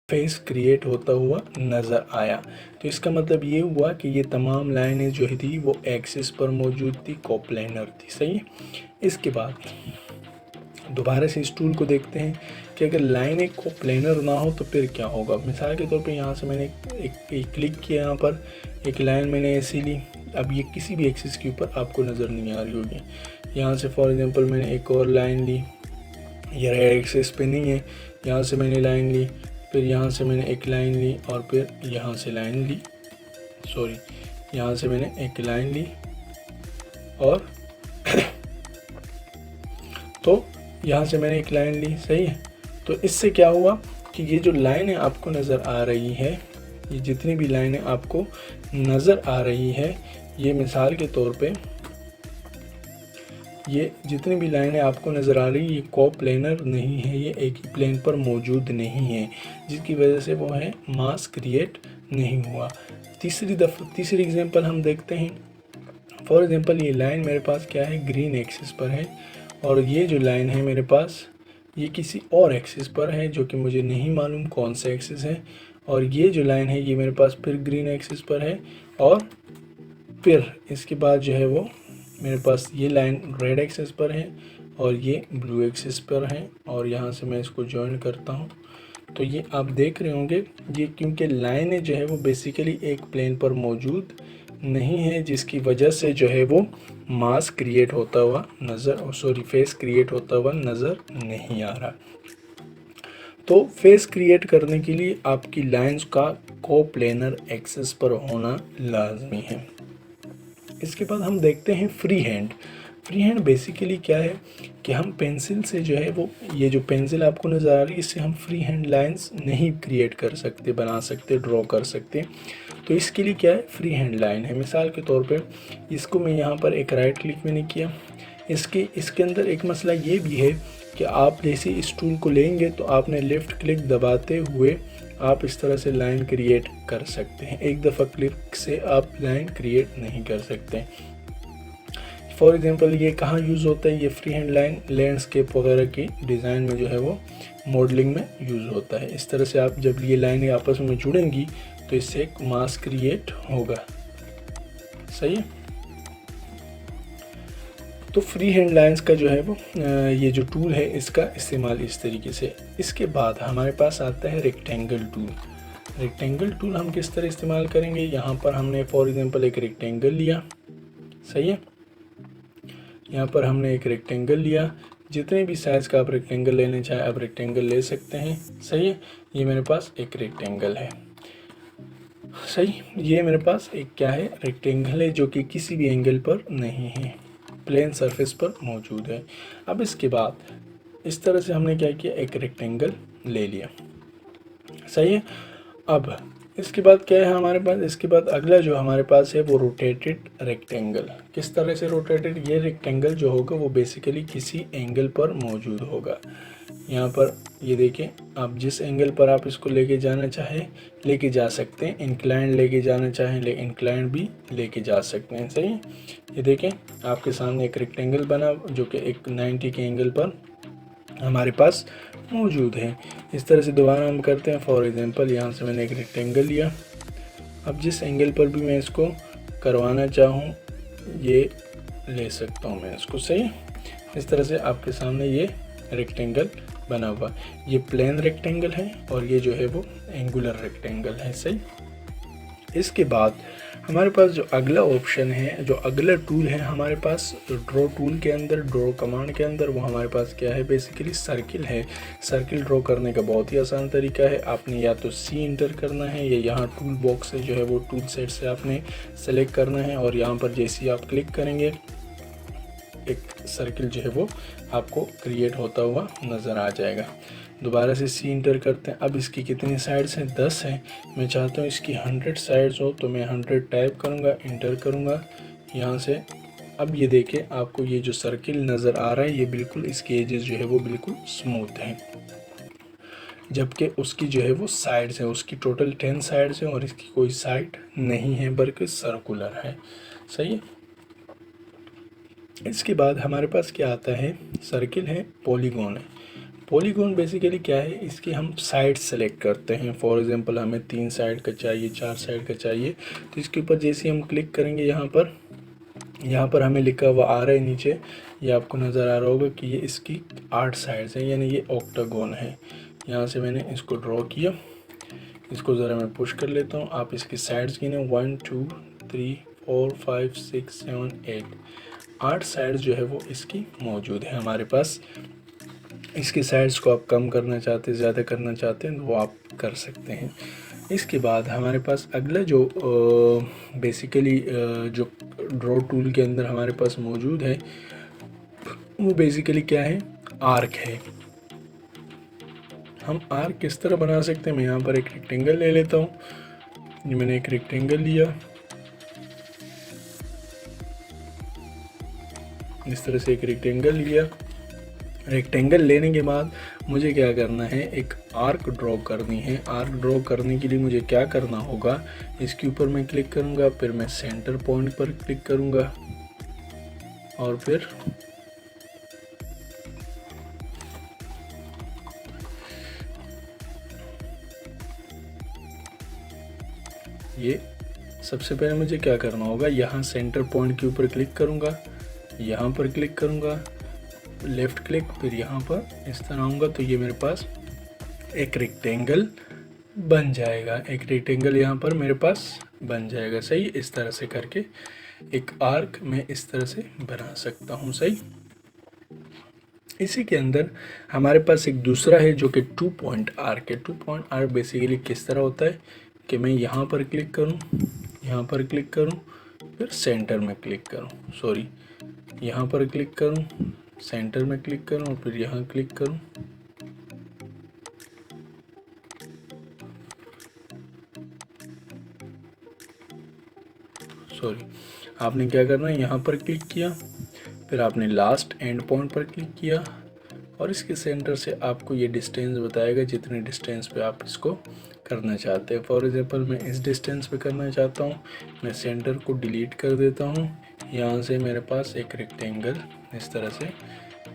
A: फेस क्रिएट होता हुआ नज़र आया। तो इसका मतलब ये हुआ कि ये तमाम लाइनें जो थी वो एक्सिस पर मौजूद थी, कोप्लेनर थी। सही है। इसके बाद दोबारा से इस टूल को देखते हैं कि अगर लाइनें कोप्लेनर ना हो तो फिर क्या होगा। मिसाल के तौर पे यहाँ से मैंने एक क्लिक किया, यहाँ पर एक लाइन मैंने ऐसी ली, अब ये किसी भी एक्सिस के ऊपर आपको नज़र नहीं आ रही होगी। यहाँ से फॉर एग्जांपल मैंने एक और लाइन ली, ये रेड एक्सिस पे नहीं है, यहाँ से मैंने लाइन ली, फिर यहाँ से मैंने एक लाइन ली और फिर यहाँ से लाइन ली, यहाँ से मैंने एक लाइन ली और तो यहाँ से मैंने एक लाइन ली। सही है। तो इससे क्या हुआ कि ये जो लाइनें आपको नज़र आ रही है, ये जितनी भी लाइनें आपको नज़र आ रही है, ये मिसाल के तौर पे ये जितनी भी लाइनें आपको नज़र आ रही है ये कोप्लेनर नहीं है, ये एक ही प्लेन पर मौजूद नहीं है, जिसकी वजह से वो है मास क्रिएट नहीं हुआ। तीसरी एग्जांपल हम देखते हैं। फॉर एग्जांपल ये लाइन मेरे पास क्या है, ग्रीन एक्सिस पर है और ये जो लाइन है मेरे पास ये किसी और एक्सिस पर है जो कि मुझे नहीं मालूम कौन सा एक्सिस है, और ये जो लाइन है ये मेरे पास फिर ग्रीन एक्सिस पर है और फिर इसके बाद जो है वो मेरे पास ये लाइन रेड एक्सिस पर है और ये ब्लू एक्सिस पर है, और यहाँ से मैं इसको जॉइन करता हूँ तो ये आप देख रहे होंगे ये क्योंकि लाइनें जो है वो बेसिकली एक प्लेन पर मौजूद नहीं है, जिसकी वजह से जो है वो मास क्रिएट होता हुआ फेस क्रिएट होता हुआ नज़र नहीं आ रहा। तो फेस क्रिएट करने के लिए आपकी लाइंस का कोप्लेनर एक्सिस पर होना लाजमी है। इसके बाद हम देखते हैं free hand. Free hand basically क्या है कि हम पेंसिल से जो है वो, ये जो पेंसिल आपको नज़र आ रही है, इससे हम फ्री हैंड लाइंस नहीं क्रिएट कर सकते, बना सकते, ड्रॉ कर सकते। तो इसके लिए क्या है, फ्री हैंड लाइन है। मिसाल के तौर पे इसको मैं यहाँ पर एक राइट क्लिक मैंने किया। इसके अंदर एक मसला ये भी है कि आप जैसे इस टूल को लेंगे तो आपने लेफ़्ट क्लिक दबाते हुए आप इस तरह से लाइन क्रिएट कर सकते हैं। एक दफ़ा क्लिक से आप लाइन क्रिएट नहीं कर सकते। फॉर एग्जांपल ये कहाँ यूज़ होता है, ये फ्री हैंड लाइन लैंडस्केप वगैरह की डिज़ाइन में जो है वो मॉडलिंग में यूज़ होता है। इस तरह से आप जब ये लाइनें आपस में जुड़ेंगी तो इससे एक मास्क क्रिएट होगा। सही है। तो फ्री हैंड लाइंस का जो है वो ये जो टूल है इसका इस्तेमाल इस तरीके से। इसके बाद हमारे पास आता है रेक्टेंगल टूल। रेक्टेंगल टूल हम किस तरह इस्तेमाल करेंगे, यहाँ पर हमने फॉर एग्जांपल एक रेक्टेंगल लिया। सही है। यहाँ पर हमने एक रेक्टेंगल लिया, जितने भी साइज़ का आप रेक्टेंगल लेना चाहें आप रेक्टेंगल ले सकते हैं। सही है। ये मेरे पास एक रेक्टेंगल है। सही, ये मेरे पास एक क्या है, रेक्टेंगल है जो कि किसी भी एंगल पर नहीं है, प्लेन सरफेस पर मौजूद है। अब इसके बाद इस तरह से हमने क्या किया, एक रेक्टेंगल ले लिया। सही है। अब इसके बाद क्या है हमारे पास, इसके बाद अगला जो हमारे पास है वो रोटेटेड रेक्टेंगल। किस तरह से रोटेटेड, ये रेक्टेंगल जो होगा वो बेसिकली किसी एंगल पर मौजूद होगा। यहाँ पर ये देखें, आप जिस एंगल पर आप इसको लेके जाना चाहें लेके जा सकते हैं। इंक्लाइन लेके जाना चाहें इंक्लाइन भी लेके जा सकते हैं। सही है। ये देखें आपके सामने एक रेक्टेंगल बना जो कि एक 90 के एंगल पर हमारे पास मौजूद है। इस तरह से दोबारा हम करते हैं। फॉर एग्जांपल यहाँ से मैंने एक रेक्टेंगल लिया। अब जिस एंगल पर भी मैं इसको करवाना चाहूँ ये ले सकता हूँ मैं इसको। सही। इस तरह से आपके सामने ये रेक्टेंगल बना हुआ, ये प्लेन रेक्टेंगल है और ये जो है वो एंगुलर रेक्टेंगल है। सही। इसके बाद हमारे पास जो अगला ऑप्शन है, जो अगला टूल है हमारे पास ड्रॉ टूल के अंदर, ड्रॉ कमांड के अंदर, वो हमारे पास क्या है, बेसिकली सर्किल है। सर्किल ड्रॉ करने का बहुत ही आसान तरीका है। आपने या तो सी इंटर करना है या यहाँ टूल बॉक्स है जो है वो टूल सेट से आपने सेलेक्ट करना है और यहाँ पर जैसे ही आप क्लिक करेंगे एक सर्किल जो है वो आपको क्रिएट होता हुआ नज़र आ जाएगा। दोबारा से सी इंटर करते हैं। अब इसकी कितनी साइड्स हैं, 10 हैं। मैं चाहता हूँ इसकी 100 साइड्स हो तो मैं 100 टाइप करूँगा, इंटर करूँगा यहाँ से। अब ये देखें आपको ये जो सर्किल नज़र आ रहा है ये बिल्कुल इसके एजेस जो है वो बिल्कुल स्मूथ हैं, जबकि उसकी जो है वो साइड्स हैं, उसकी टोटल 10 साइड्स हैं और इसकी कोई साइड नहीं है बल्कि सर्कुलर है। सही है। इसके बाद हमारे पास क्या आता है, सर्किल है, पॉलीगॉन है। पॉलीगॉन बेसिकली क्या है, इसकी हम साइड सेलेक्ट करते हैं। फॉर एग्जांपल हमें 3 साइड का चाहिए, 4 साइड का चाहिए, तो इसके ऊपर जैसे हम क्लिक करेंगे यहाँ पर हमें लिखा हुआ आ रहा है नीचे, ये आपको नज़र आ रहा होगा कि ये इसकी 8 साइड्स हैं, यानी ये ऑक्टागोन है। यहाँ से मैंने इसको ड्रॉ किया, इसको ज़रा मैं पुश कर लेता हूँ। आप इसकी साइड्स गिने 1 2 3 4 5 6 7 8, 8 साइड्स जो है वो इसकी मौजूद है हमारे पास। इसकी साइड्स को आप कम करना चाहते हैं, ज़्यादा करना चाहते हैं तो वो आप कर सकते हैं। इसके बाद हमारे पास अगला जो बेसिकली जो ड्रॉ टूल के अंदर हमारे पास मौजूद है वो बेसिकली क्या है, आर्क है। हम आर्क किस तरह बना सकते हैं, मैं यहाँ पर एक रेक्टेंगल ले लेता हूँ। ये मैंने एक रेक्टेंगल लिया, इस तरह से एक रेक्टेंगल लिया। रेक्टेंगल लेने के बाद मुझे क्या करना है, एक आर्क ड्रॉ करनी है। आर्क ड्रॉ करने के लिए मुझे क्या करना होगा, इसके ऊपर मैं क्लिक करूँगा, फिर मैं सेंटर पॉइंट पर क्लिक करूँगा और फिर ये सबसे पहले मुझे क्या करना होगा, यहाँ सेंटर पॉइंट के ऊपर क्लिक करूँगा, यहाँ पर क्लिक करूँगा, लेफ़्ट क्लिक, फिर यहाँ पर इस तरह आऊँगा तो ये मेरे पास एक रेक्टेंगल बन जाएगा। एक रेक्टेंगल यहाँ पर मेरे पास बन जाएगा। सही। इस तरह से करके एक आर्क मैं इस तरह से बना सकता हूँ। सही। इसी के अंदर हमारे पास एक दूसरा है जो कि 2 पॉइंट आर्क है। 2 पॉइंट आर्क बेसिकली किस तरह होता है कि मैं यहाँ पर क्लिक करूँ, यहाँ पर क्लिक करूँ, फिर सेंटर में क्लिक करूँ, यहाँ पर क्लिक करूँ, सेंटर में क्लिक करूँ और फिर यहाँ क्लिक करूँ। सॉरी, आपने क्या करना है, यहाँ पर क्लिक किया, फिर आपने लास्ट एंड पॉइंट पर क्लिक किया और इसके सेंटर से आपको ये डिस्टेंस बताएगा जितने डिस्टेंस पे आप इसको करना चाहते हैं। फॉर एग्जांपल मैं इस डिस्टेंस पे करना चाहता हूँ, मैं सेंटर को डिलीट कर देता हूँ। यहाँ से मेरे पास एक रेक्टेंगल इस तरह से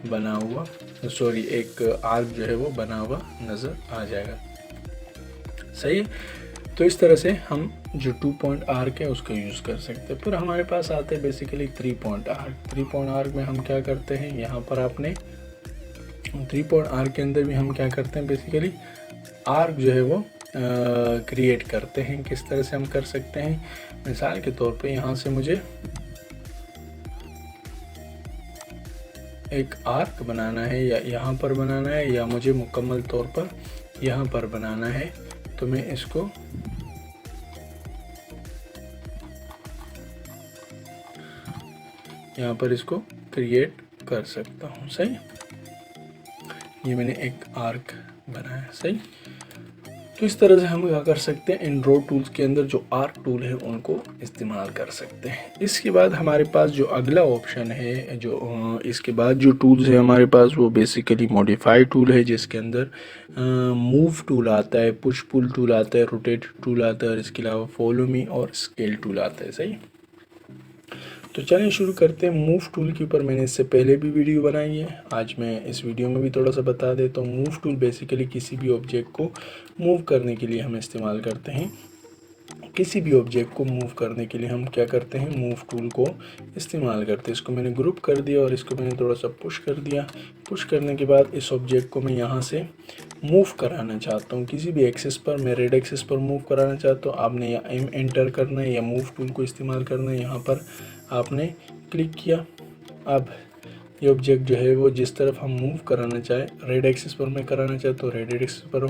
A: बना हुआ, सॉरी एक आर्क जो है वो बना हुआ नज़र आ जाएगा। सही है, तो इस तरह से हम जो 2 पॉइंट आर्क है उसका यूज़ कर सकते हैं। फिर हमारे पास आते हैं basically 3 point arc. 3 point arc में हम क्या करते हैं, यहाँ पर आपने 3 पॉइंट आर्क के अंदर भी हम क्या करते हैं, बेसिकली आर्क जो है वो क्रिएट करते हैं। किस तरह से हम कर सकते हैं, मिसाल के तौर पे यहाँ से मुझे एक आर्क बनाना है या यहाँ पर बनाना है या मुझे मुकम्मल तौर पर यहाँ पर बनाना है, तो मैं इसको यहाँ पर इसको क्रिएट कर सकता हूँ। सही, ये मैंने एक आर्क बनाया। सही, तो इस तरह से हम क्या कर सकते हैं, इन ड्रॉ टूल्स के अंदर जो आर्क टूल है उनको इस्तेमाल कर सकते हैं। इसके बाद हमारे पास जो अगला ऑप्शन है, जो इसके बाद जो टूल्स है हमारे पास, वो बेसिकली मॉडिफाई टूल है, जिसके अंदर मूव टूल आता है, पुश पुल टूल आता है, रोटेट टूल आता है और इसके अलावा फॉलो मी और स्केल टूल आता है। सही, तो चलिए शुरू करते हैं। मूव टूल के ऊपर मैंने इससे पहले भी वीडियो बनाई है, आज मैं इस वीडियो में भी थोड़ा सा बता देता हूँ। मूव टूल बेसिकली किसी भी ऑब्जेक्ट को मूव करने के लिए हम इस्तेमाल करते हैं। किसी भी ऑब्जेक्ट को मूव करने के लिए हम क्या करते हैं, मूव टूल को इस्तेमाल करते हैं। इसको मैंने ग्रुप कर दिया और इसको मैंने थोड़ा सा पुश कर दिया। पुश करने के बाद इस ऑब्जेक्ट को मैं यहाँ से मूव कराना चाहता हूँ किसी भी एक्सिस पर, मैं रेड एक्सिस पर मूव कराना चाहता हूँ। आपने या एम एंटर करना है या मूव टूल को इस्तेमाल करना है। यहाँ पर आपने क्लिक किया, अब ये ऑब्जेक्ट जो है वो जिस तरफ हम मूव कराना चाहें, रेड एक्सिस पर मैं कराना चाहता हूँ रेड एक्सिस पर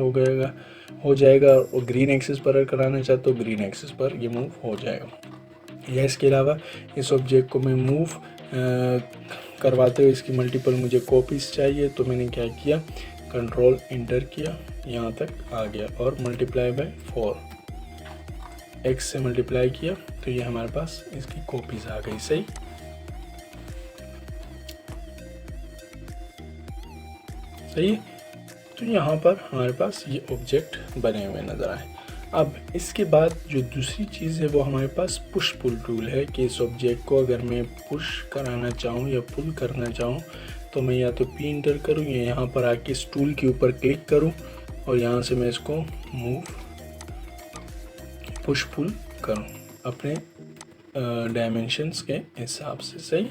A: हो जाएगा और ग्रीन एक्सिस पर कराना चाहता हूँ ग्रीन एक्सिस पर ये मूव हो जाएगा। या इसके अलावा इस ऑब्जेक्ट को मैं मूव करवाते हुए इसकी मल्टीपल मुझे कॉपीज चाहिए, तो मैंने क्या किया, कंट्रोल इंटर किया, यहाँ तक आ गया और मल्टीप्लाई बाय 4 एक्स से मल्टीप्लाई किया, तो ये हमारे पास इसकी कॉपीज आ गई। सही, सही है, तो यहाँ पर हमारे पास ये ऑब्जेक्ट बने हुए नज़र आए। अब इसके बाद जो दूसरी चीज़ है वो हमारे पास पुश पुल टूल है, कि इस ऑब्जेक्ट को अगर मैं पुश कराना चाहूँ या पुल करना चाहूँ, तो मैं या तो पी इंटर करूँ या यहाँ पर आके इस टूल के ऊपर क्लिक करूँ और यहाँ से मैं इसको मूव पुश पुल करूँ अपने डायमेंशंस के हिसाब से। सही,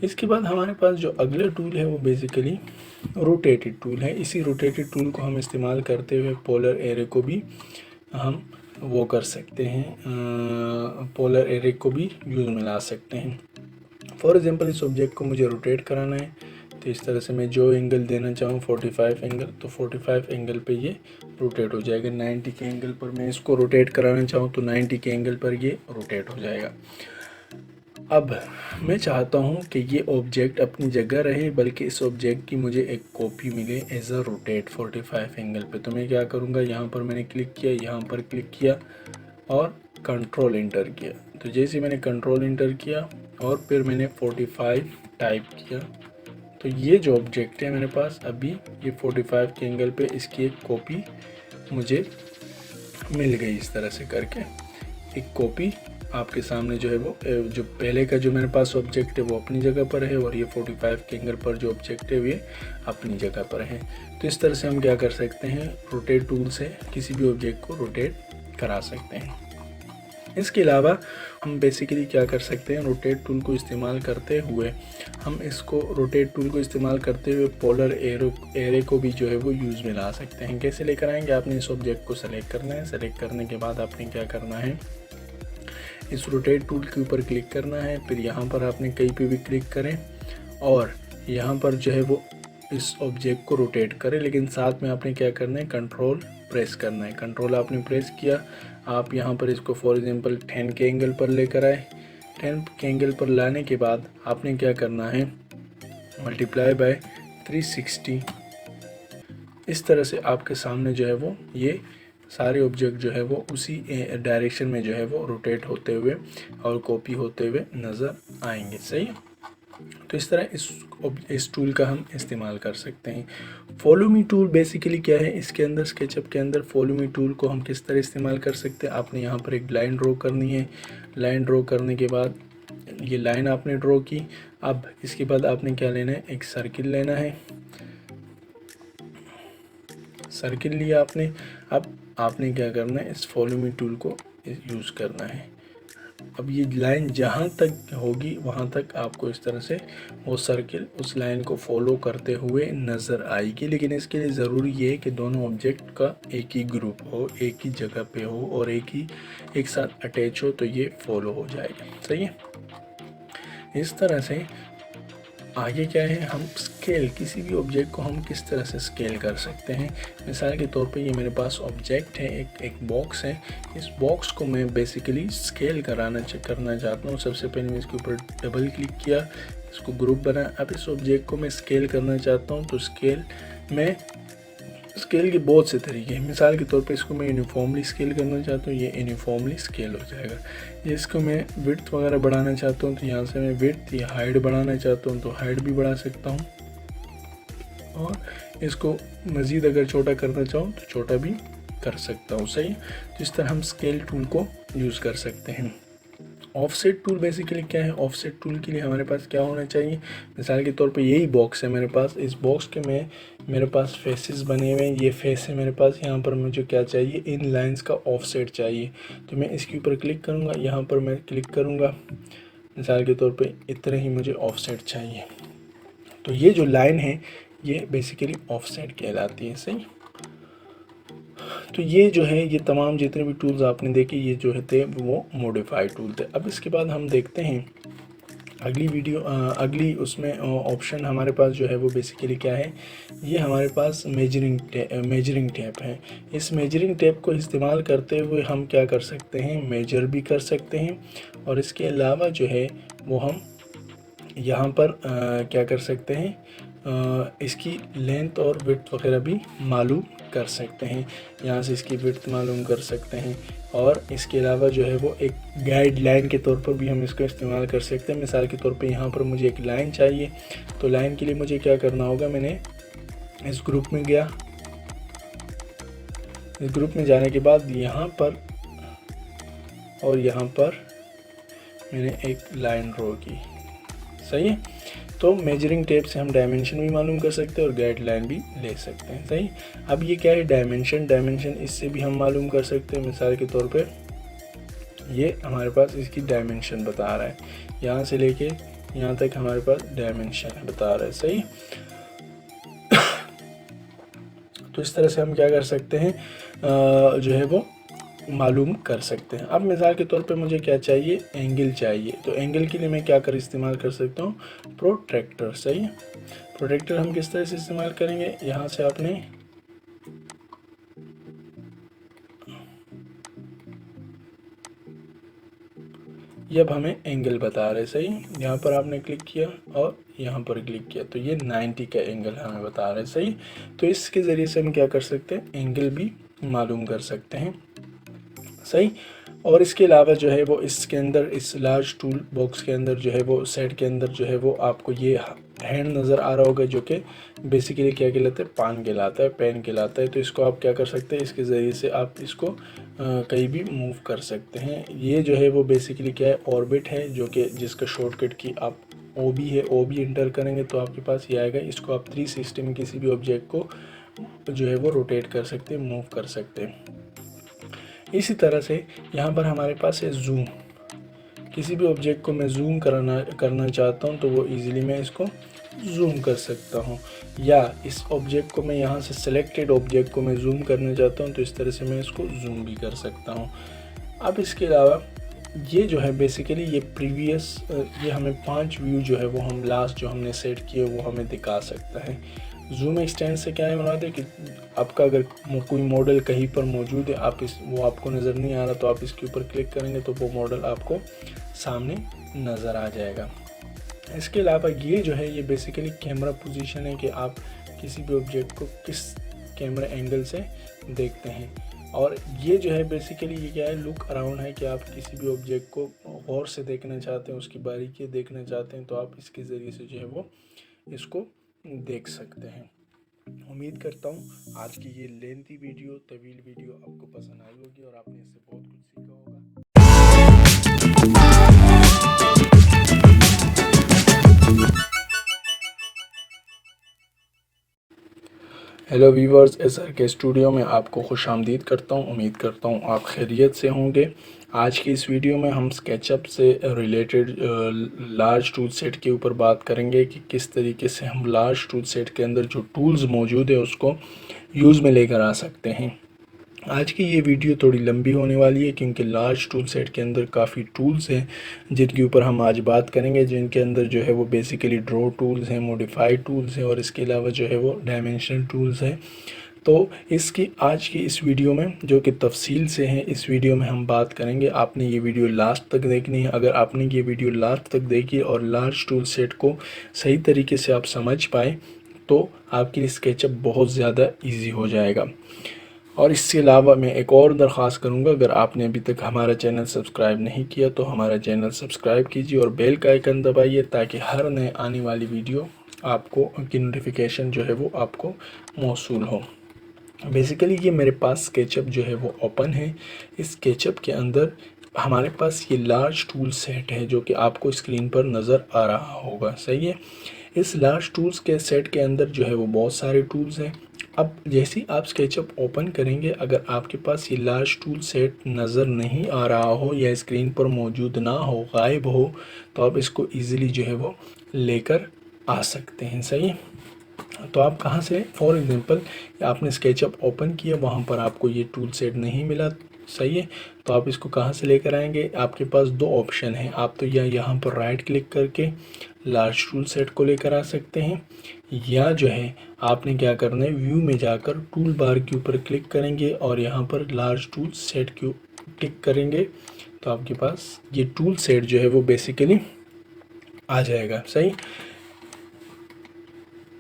A: इसके बाद हमारे पास जो अगला टूल है वो बेसिकली रोटेटेड टूल है। इसी रोटेटेड टूल को हम इस्तेमाल करते हुए पोलर एरे को भी हम वो कर सकते हैं, पोलर एरे को भी यूज़ में ला सकते हैं। फॉर एग्जांपल इस ऑब्जेक्ट को मुझे रोटेट कराना है, तो इस तरह से मैं जो एंगल देना चाहूँ 45 एंगल, तो 45 एंगल पे ये रोटेट हो जाएगा। 90 के एंगल पर मैं इसको रोटेट कराना चाहूँ तो 90 के एंगल पर ये रोटेट हो जाएगा। अब मैं चाहता हूँ कि ये ऑब्जेक्ट अपनी जगह रहे, बल्कि इस ऑब्जेक्ट की मुझे एक कॉपी मिले एज अ रोटेट 45 एंगल पे। तो मैं क्या करूँगा, यहाँ पर मैंने क्लिक किया, यहाँ पर क्लिक किया और कंट्रोल इंटर किया। तो जैसे मैंने कंट्रोल इंटर किया और फिर मैंने 45 टाइप किया, तो ये जो ऑब्जेक्ट है मेरे पास अभी ये 45 के एंगल पे इसकी एक कॉपी मुझे मिल गई। इस तरह से करके एक कॉपी आपके सामने जो है वो जो पहले का जो मेरे पास ऑब्जेक्ट है वो अपनी जगह पर है और ये 45 के एंगल पर जो ऑब्जेक्ट है ये अपनी जगह पर है। तो इस तरह से हम क्या कर सकते हैं, रोटेट टूल से किसी भी ऑब्जेक्ट को रोटेट करा सकते हैं। इसके अलावा हम बेसिकली क्या कर सकते हैं, रोटेट टूल को इस्तेमाल करते हुए हम इसको रोटेट टूल को इस्तेमाल करते हुए पोलर एरे को भी जो है वो यूज़ में ला सकते हैं। कैसे लेकर आएंगे, आपने इस ऑब्जेक्ट को सेलेक्ट करना है। सेलेक्ट करने के बाद आपने क्या करना है, इस रोटेट टूल के ऊपर क्लिक करना है, फिर यहाँ पर आपने कहीं पे भी क्लिक करें और यहाँ पर जो है वो इस ऑब्जेक्ट को रोटेट करें, लेकिन साथ में आपने क्या करना है, कंट्रोल प्रेस करना है। कंट्रोल आपने प्रेस किया, आप यहाँ पर इसको फॉर एग्जांपल 10 के एंगल पर लेकर आए, 10 के एंगल पर लाने के बाद आपने क्या करना है, मल्टीप्लाई बाय 360। इस तरह से आपके सामने जो है वो ये सारे ऑब्जेक्ट जो है वो उसी डायरेक्शन में जो है वो रोटेट होते हुए और कॉपी होते हुए नज़र आएंगे। सही है। तो इस तरह इस टूल का हम इस्तेमाल कर सकते हैं। फॉलो मी टूल बेसिकली क्या है, इसके अंदर स्केचअप के अंदर फॉलो मी टूल को हम किस तरह इस्तेमाल कर सकते हैं। आपने यहाँ पर एक लाइन ड्रॉ करनी है। लाइन ड्रॉ करने के बाद ये लाइन आपने ड्रॉ की। अब इसके बाद आपने क्या लेना है, एक सर्किल लेना है। सर्किल लिया आपने। अब आपने क्या करना है, इस फॉलो मी टूल को यूज़ करना है। अब ये लाइन जहाँ तक होगी वहाँ तक आपको इस तरह से वो सर्किल उस लाइन को फॉलो करते हुए नज़र आएगी। लेकिन इसके लिए ज़रूरी ये है कि दोनों ऑब्जेक्ट का एक ही ग्रुप हो, एक ही जगह पे हो और एक साथ अटैच हो, तो ये फॉलो हो जाएगा। सही है। इस तरह से आगे क्या है, हम स्केल, किसी भी ऑब्जेक्ट को हम किस तरह से स्केल कर सकते हैं। मिसाल के तौर पे ये मेरे पास ऑब्जेक्ट है, एक बॉक्स है। इस बॉक्स को मैं बेसिकली स्केल करना चाहता हूँ। सबसे पहले मैं इसके ऊपर डबल क्लिक किया, इसको ग्रुप बनाया। अब इस ऑब्जेक्ट को मैं स्केल करना चाहता हूँ, तो स्केल के बहुत से तरीके हैं। मिसाल के तौर पे इसको मैं यूनिफॉर्मली स्केल करना चाहता हूँ, ये यूनिफॉर्मली स्केल हो जाएगा। ये इसको मैं विड्थ वगैरह बढ़ाना चाहता हूँ, तो यहाँ से मैं विड्थ या हाइट बढ़ाना चाहता हूँ तो हाइट भी बढ़ा सकता हूँ। और इसको मज़ीद अगर छोटा करना चाहूँ तो छोटा भी कर सकता हूँ। सही। तो इस तरह हम स्केल टूल को यूज़ कर सकते हैं। ऑफसेट टूल बेसिकली क्या है, ऑफसेट टूल के लिए हमारे पास क्या होना चाहिए। मिसाल के तौर पे यही बॉक्स है मेरे पास। इस बॉक्स के में मेरे पास फेसेस बने हुए हैं, ये फेस है मेरे पास। यहाँ पर मुझे क्या चाहिए, इन लाइंस का ऑफसेट चाहिए। तो मैं इसके ऊपर क्लिक करूँगा, यहाँ पर मैं क्लिक करूँगा। मिसाल के तौर पे इतना ही मुझे ऑफसेट चाहिए। तो ये जो लाइन है ये बेसिकली ऑफसेट कहलाती है। सही। तो ये जो है, ये तमाम जितने भी टूल्स आपने देखे, ये जो है थे वो मॉडिफाई टूल थे। अब इसके बाद हम देखते हैं अगली उसमें ऑप्शन हमारे पास जो है वो बेसिकली क्या है, ये हमारे पास मेजरिंग टेप है। इस मेजरिंग टेप को इस्तेमाल करते हुए हम क्या कर सकते हैं, मेजर भी कर सकते हैं। और इसके अलावा जो है वो हम यहाँ पर क्या कर सकते हैं, इसकी लेंथ और विड्थ वगैरह भी मालूम कर सकते हैं। यहाँ से इसकी विड्थ मालूम कर सकते हैं। और इसके अलावा जो है वो एक गाइडलाइन के तौर पर भी हम इसको इस्तेमाल कर सकते हैं। मिसाल के तौर पे यहाँ पर मुझे एक लाइन चाहिए, तो लाइन के लिए मुझे क्या करना होगा, मैंने इस ग्रुप में गया। इस ग्रुप में जाने के बाद यहाँ पर और यहाँ पर मैंने एक लाइन ड्रॉ की। सही है। तो मेजरिंग टेप से हम डायमेंशन भी मालूम कर सकते हैं और गाइडलाइन भी ले सकते हैं। सही। अब ये क्या है, डायमेंशन इससे भी हम मालूम कर सकते हैं। मिसाल के तौर पे ये हमारे पास इसकी डायमेंशन बता रहा है, यहाँ से लेके यहाँ तक हमारे पास डायमेंशन बता रहा है। सही। तो इस तरह से हम क्या कर सकते हैं, जो है वो मालूम कर सकते हैं। अब मिसाल के तौर पे मुझे क्या चाहिए, एंगल चाहिए। तो एंगल के लिए मैं क्या इस्तेमाल कर सकता हूँ, प्रोट्रैक्टर। सही है। प्रोट्रैक्टर हम किस तरह से इस्तेमाल करेंगे, यहाँ से आपने ये अब हमें एंगल बता रहे। सही। यहाँ पर आपने क्लिक किया और यहाँ पर क्लिक किया, तो ये 90 का एंगल हमें बता रहे। सही। तो इसके ज़रिए से हम क्या कर सकते हैं, एंगल भी मालूम कर सकते हैं। सही। और इसके अलावा जो है वो इसके अंदर, इस लार्ज टूल बॉक्स के अंदर जो है वो सेट के अंदर जो है वो आपको ये हैंड नज़र आ रहा होगा, जो कि बेसिकली क्या कहलाता है, पेन कहलाता है। तो इसको आप क्या कर सकते हैं, इसके ज़रिए से आप इसको कहीं भी मूव कर सकते हैं। ये जो है वो बेसिकली क्या है, ऑर्बिट है, जो कि जिसका शॉर्टकट की आप OB है, OB इंटर करेंगे तो आपके पास ये आएगा। इसको आप 360 में किसी भी ऑब्जेक्ट को जो है वो रोटेट कर सकते हैं, मूव कर सकते हैं। इसी तरह से यहाँ पर हमारे पास है जूम। किसी भी ऑब्जेक्ट को मैं जूम करना चाहता हूँ तो वो इजीली मैं इसको जूम कर सकता हूँ। या इस ऑब्जेक्ट को मैं यहाँ से सिलेक्टेड ऑब्जेक्ट को मैं जूम करना चाहता हूँ तो इस तरह से मैं इसको जूम भी कर सकता हूँ। अब इसके अलावा ये जो है बेसिकली ये प्रीवियस, ये हमें 5 व्यू जो है वो हम लास्ट जो हमने सेट किए वो हमें दिखा सकता है। जूम एक्सटेंड से क्या है, बनाते कि आपका अगर कोई मॉडल कहीं पर मौजूद है, वो आपको नज़र नहीं आ रहा, तो आप इसके ऊपर क्लिक करेंगे तो वो मॉडल आपको सामने नज़र आ जाएगा। इसके अलावा ये जो है ये बेसिकली कैमरा पोजीशन है कि आप किसी भी ऑब्जेक्ट को किस कैमरा एंगल से देखते हैं। और ये जो है बेसिकली ये क्या है, लुक अराउंड है कि आप किसी भी ऑब्जेक्ट को गौर से देखना चाहते हैं, उसकी बारीकी देखना चाहते हैं, तो आप इसके ज़रिए से जो है वो इसको देख सकते हैं। उम्मीद करता हूँ आज की ये लेंथी वीडियो, तवील वीडियो आपको पसंद आई होगी और आपने इससे बहुत कुछ सीखा होगा। हेलो व्यूवर्स, SRK स्टूडियो में आपको खुशामदीद करता हूँ। उम्मीद करता हूँ आप खैरियत से होंगे। आज की इस वीडियो में हम स्केचअप से रिलेटेड लार्ज टूल सेट के ऊपर बात करेंगे कि किस तरीके से हम लार्ज टूल सेट के अंदर जो टूल्स मौजूद है उसको यूज़ में लेकर आ सकते हैं। आज की ये वीडियो थोड़ी लंबी होने वाली है क्योंकि लार्ज टूल सेट के अंदर काफ़ी टूल्स हैं जिनके ऊपर हम आज बात करेंगे, जिनके अंदर जो है वो बेसिकली ड्रॉ टूल्स हैं, मॉडिफाइड टूल्स हैं और इसके अलावा जो है वो डायमेंशनल टूल्स हैं। तो इसकी आज की इस वीडियो में जो कि तफसील से है, इस वीडियो में हम बात करेंगे। आपने ये वीडियो लास्ट तक देखनी है। अगर आपने ये वीडियो लास्ट तक देखी और लार्ज टूल सेट को सही तरीके से आप समझ पाए तो आपके लिए स्केचअप बहुत ज़्यादा ईजी हो जाएगा। और इसके अलावा मैं एक और दरख्वास्त करूंगा, अगर आपने अभी तक हमारा चैनल सब्सक्राइब नहीं किया तो हमारा चैनल सब्सक्राइब कीजिए और बेल का आइकन दबाइए ताकि हर नए आने वाली वीडियो आपको की नोटिफिकेशन जो है वो आपको मौसूल हो। बेसिकली ये मेरे पास स्केचअप जो है वो ओपन है। इस स्केचअप के अंदर हमारे पास ये लार्ज टूल सेट है जो कि आपको स्क्रीन पर नज़र आ रहा होगा, सही है। इस लार्ज टूल्स के सेट के अंदर जो है वो बहुत सारे टूल्स हैं। अब जैसे ही आप स्केचअप ओपन करेंगे, अगर आपके पास ये लार्ज टूल सेट नज़र नहीं आ रहा हो या स्क्रीन पर मौजूद ना हो, गायब हो, तो आप इसको ईज़िली जो है वो लेकर आ सकते हैं, सही है। तो आप कहाँ से, फॉर एग्ज़ाम्पल आपने स्केचअप ओपन किया, वहाँ पर आपको ये टूल सेट नहीं मिला, सही है। तो आप इसको कहाँ से लेकर आएंगे, आपके पास दो ऑप्शन हैं। आप तो या यहाँ पर राइट क्लिक करके लार्ज टूल सेट को लेकर आ सकते हैं, या जो है आपने क्या करना है, व्यू में जाकर टूल बार के ऊपर क्लिक करेंगे और यहाँ पर लार्ज टूल सेट के क्लिक करेंगे तो आपके पास ये टूल सेट जो है वो बेसिकली आ जाएगा, सही।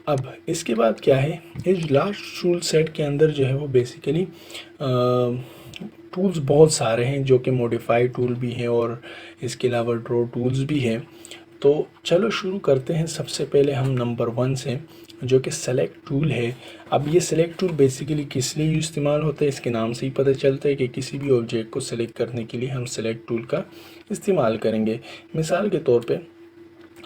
A: अब इसके बाद क्या है, इस लार्ज टूल सेट के अंदर जो है वो बेसिकली टूल्स बहुत सारे हैं जो कि मॉडिफाइड टूल भी हैं और इसके अलावा ड्रॉ टूल्स भी हैं। तो चलो शुरू करते हैं। सबसे पहले हम नंबर 1 से, जो कि सेलेक्ट टूल है। अब ये सेलेक्ट टूल बेसिकली किस लिए इस्तेमाल होता है, इसके नाम से ही पता चलता है कि किसी भी ऑब्जेक्ट को सेलेक्ट करने के लिए हम सेलेक्ट टूल का इस्तेमाल करेंगे। मिसाल के तौर पे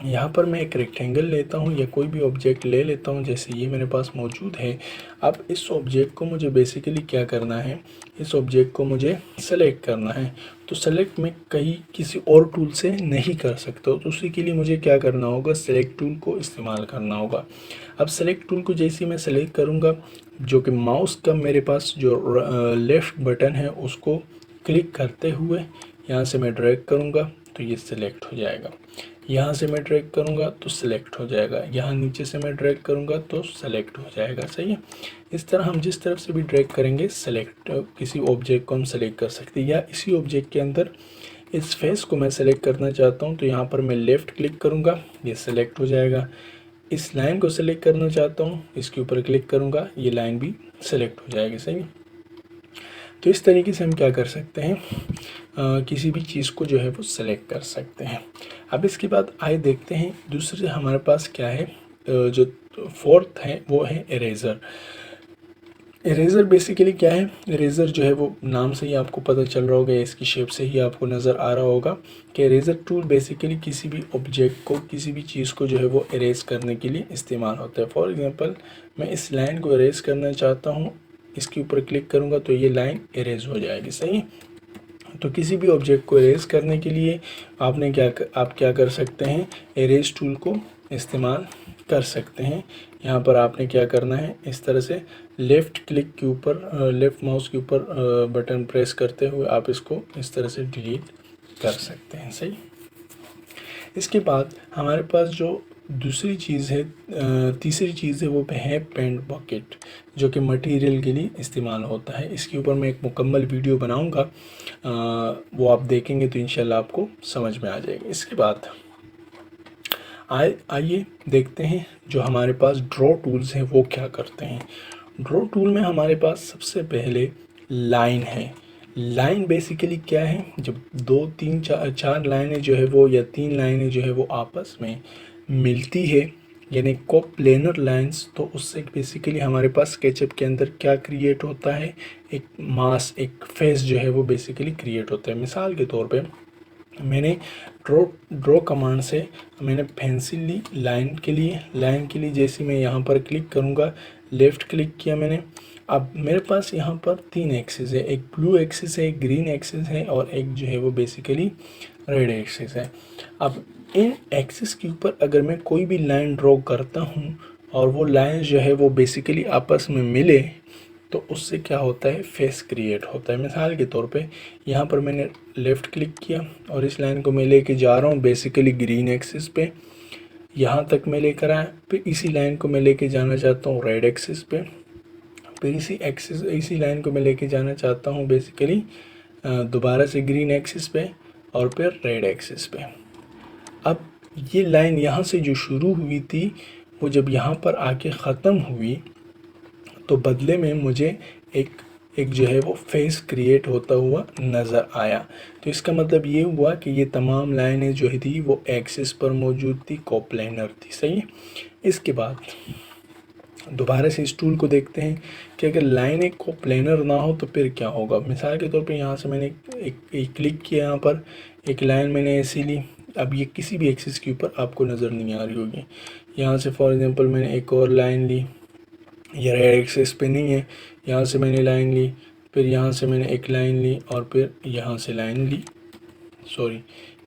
A: यहाँ पर मैं एक रेक्टेंगल लेता हूँ या कोई भी ऑब्जेक्ट ले लेता हूँ, जैसे ये मेरे पास मौजूद है। अब इस ऑब्जेक्ट को मुझे बेसिकली क्या करना है, इस ऑब्जेक्ट को मुझे सेलेक्ट करना है। तो सेलेक्ट में कहीं किसी और टूल से नहीं कर सकता, तो उसी के लिए मुझे क्या करना होगा, सेलेक्ट टूल को इस्तेमाल करना होगा। अब सेलेक्ट टूल को जैसे मैं सेलेक्ट करूँगा, जो कि माउस का मेरे पास जो लेफ़्ट बटन है उसको क्लिक करते हुए यहाँ से मैं ड्रैग करूँगा तो ये सिलेक्ट हो जाएगा। यहाँ से मैं ड्रैग करूँगा तो सिलेक्ट हो जाएगा। यहाँ नीचे से मैं ड्रैग करूँगा तो सेलेक्ट हो जाएगा, सही है। इस तरह हम जिस तरफ से भी ड्रैग करेंगे सेलेक्ट, किसी ऑब्जेक्ट को हम सेलेक्ट कर सकते हैं। या इसी ऑब्जेक्ट के अंदर इस फेस को मैं सेलेक्ट करना चाहता हूँ तो यहाँ पर मैं लेफ़्ट क्लिक करूँगा, ये सेलेक्ट हो जाएगा। इस लाइन को सेलेक्ट करना चाहता हूँ, इसके ऊपर क्लिक करूँगा, ये लाइन भी सेलेक्ट हो जाएगी, सही। तो इस तरीके से हम क्या कर सकते हैं, किसी भी चीज़ को जो है वो सेलेक्ट कर सकते हैं। अब इसके बाद आए देखते हैं दूसरे हमारे पास क्या है, जो फोर्थ है वो है इरेज़र। इरेज़र बेसिकली क्या है, इरेज़र जो है वो नाम से ही आपको पता चल रहा होगा, इसकी शेप से ही आपको नज़र आ रहा होगा कि इरेज़र टूल बेसिकली किसी भी ऑब्जेक्ट को, किसी भी चीज़ को जो है वो इरेज़ करने के लिए इस्तेमाल होता है। फॉर एग्ज़ाम्पल मैं इस लाइन को इरेज़ करना चाहता हूँ, इसके ऊपर क्लिक करूँगा तो ये लाइन इरेज़ हो जाएगी, सही। तो किसी भी ऑब्जेक्ट को इरेज़ करने के लिए आप क्या कर सकते हैं, इरेज़ टूल को इस्तेमाल कर सकते हैं। यहाँ पर आपने क्या करना है, इस तरह से लेफ़्ट क्लिक के ऊपर, लेफ़्ट माउस के ऊपर बटन प्रेस करते हुए आप इसको इस तरह से डिलीट कर सकते हैं, सही। इसके बाद हमारे पास जो दूसरी चीज़ है तीसरी चीज़ है वो है पेंट बकेट, जो कि मटेरियल के लिए इस्तेमाल होता है। इसके ऊपर मैं एक मुकम्मल वीडियो बनाऊंगा, वो आप देखेंगे तो इंशाल्लाह आपको समझ में आ जाएगा। इसके बाद आइए देखते हैं जो हमारे पास ड्रॉ टूल्स हैं वो क्या करते हैं। ड्रॉ टूल में हमारे पास सबसे पहले लाइन है। लाइन बेसिकली क्या है, जब 2 3 4 लाइनें जो है वो, या 3 लाइनें जो है वो आपस में मिलती है, यानी कोप्लेनर लाइंस, तो उससे बेसिकली हमारे पास स्केचअप के अंदर क्या क्रिएट होता है, एक मास, एक फेस जो है वो बेसिकली क्रिएट होता है। मिसाल के तौर पे मैंने ड्रॉ कमांड से मैंने पेंसिल ली लाइन के लिए। जैसे मैं यहाँ पर क्लिक करूँगा, लेफ़्ट क्लिक किया मैंने, अब मेरे पास यहाँ पर 3 एक्सिस है, एक ब्लू एक्सिस है, एक ग्रीन एक्सिस है, और एक जो है वो बेसिकली रेड एक्सिस है। अब इन एक्सिस के ऊपर अगर मैं कोई भी लाइन ड्रॉ करता हूँ और वो लाइन जो है वो बेसिकली आपस में मिले, तो उससे क्या होता है, फेस क्रिएट होता है। मिसाल के तौर पे यहाँ पर मैंने लेफ़्ट क्लिक किया और इस लाइन को मैं लेके जा रहा हूँ बेसिकली ग्रीन एक्सिस पे, यहाँ तक मैं लेकर आया। फिर इसी लाइन को मैं लेके जाना चाहता हूँ रेड एक्सिस पे, फिर इसी लाइन को मैं लेके जाना चाहता हूँ बेसिकली दोबारा से ग्रीन एक्सिस पे, और फिर रेड एक्सिस पे। अब ये लाइन यहाँ से जो शुरू हुई थी, वो जब यहाँ पर आके ख़त्म हुई, तो बदले में मुझे एक जो है वो फेस क्रिएट होता हुआ नज़र आया। तो इसका मतलब ये हुआ कि ये तमाम लाइनें जो थी वो एक्सिस पर मौजूद थी, कोप्लेनर थी। सही है। इसके बाद दोबारा से इस टूल को देखते हैं कि अगर लाइन एक कोप्लेनर ना हो तो फिर क्या होगा। मिसाल के तौर पे यहाँ से मैंने एक क्लिक किया, यहाँ पर एक लाइन मैंने ऐसी ली। अब ये किसी भी एक्सिस के ऊपर आपको नज़र नहीं आ रही होगी। यहाँ से फॉर एग्जांपल मैंने एक और लाइन ली, ये रेड एक्सिस पे नहीं है, यहाँ से मैंने लाइन ली, फिर यहाँ से मैंने एक लाइन ली, और फिर यहाँ से लाइन ली, सॉरी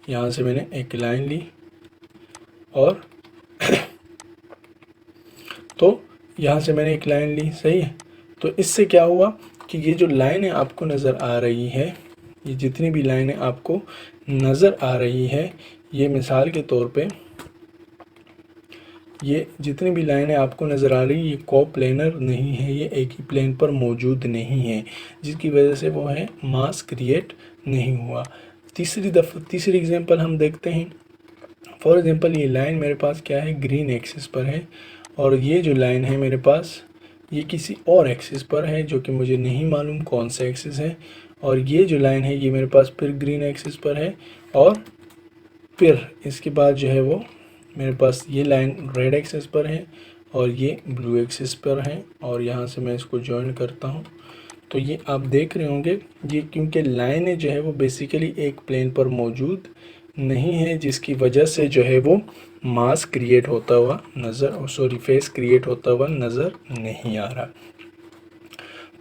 A: यहाँ से मैंने एक लाइन ली, और तो यहाँ से मैंने एक लाइन ली। सही है। तो इससे क्या हुआ कि ये जो लाइनें आपको नज़र आ रही है, ये जितनी भी लाइनें आपको नज़र आ रही है, ये मिसाल के तौर पे ये जितनी भी लाइनें आपको नज़र आ रही, ये कोप्लेनर नहीं है, ये एक ही प्लेन पर मौजूद नहीं है, जिसकी वजह से वो है मास क्रिएट नहीं हुआ। तीसरी एग्जांपल हम देखते हैं। फॉर एग्जांपल ये लाइन मेरे पास क्या है, ग्रीन एक्सिस पर है, और ये जो लाइन है मेरे पास ये किसी और एक्सिस पर है, जो कि मुझे नहीं मालूम कौन सा एक्सिस है। और ये जो लाइन है ये मेरे पास फिर ग्रीन एक्सिस पर है, और फिर इसके बाद जो है वो मेरे पास ये लाइन रेड एक्सिस पर है, और ये ब्लू एक्सिस पर है। और यहाँ से मैं इसको जॉइन करता हूँ, तो ये आप देख रहे होंगे, ये क्योंकि लाइनें जो है वो बेसिकली एक प्लेन पर मौजूद नहीं है, जिसकी वजह से जो है वो मास क्रिएट होता हुआ फेस क्रिएट होता हुआ नज़र नहीं आ रहा।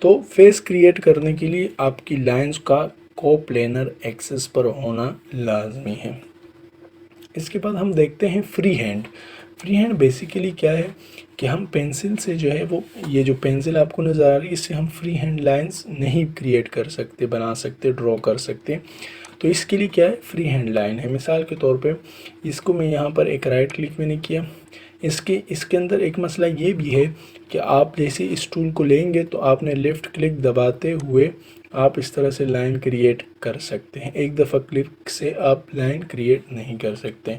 A: तो फेस क्रिएट करने के लिए आपकी लाइंस का कोप्लेनर एक्सिस पर होना लाजमी है। इसके बाद हम देखते हैं free hand. Free hand basically क्या है कि हम पेंसिल से जो है वो, ये जो पेंसिल आपको नज़र आ रही है, इससे हम फ्री हैंड लाइंस नहीं क्रिएट कर सकते, बना सकते, ड्रॉ कर सकते। तो इसके लिए क्या है, फ्री हैंड लाइन है। मिसाल के तौर पे इसको मैं यहाँ पर एक राइट क्लिक मैंने किया। इसके अंदर एक मसला ये भी है कि आप जैसे इस टूल को लेंगे तो आपने लेफ़्ट क्लिक दबाते हुए आप इस तरह से लाइन क्रिएट कर सकते हैं। एक दफ़ा क्लिक से आप लाइन क्रिएट नहीं कर सकते।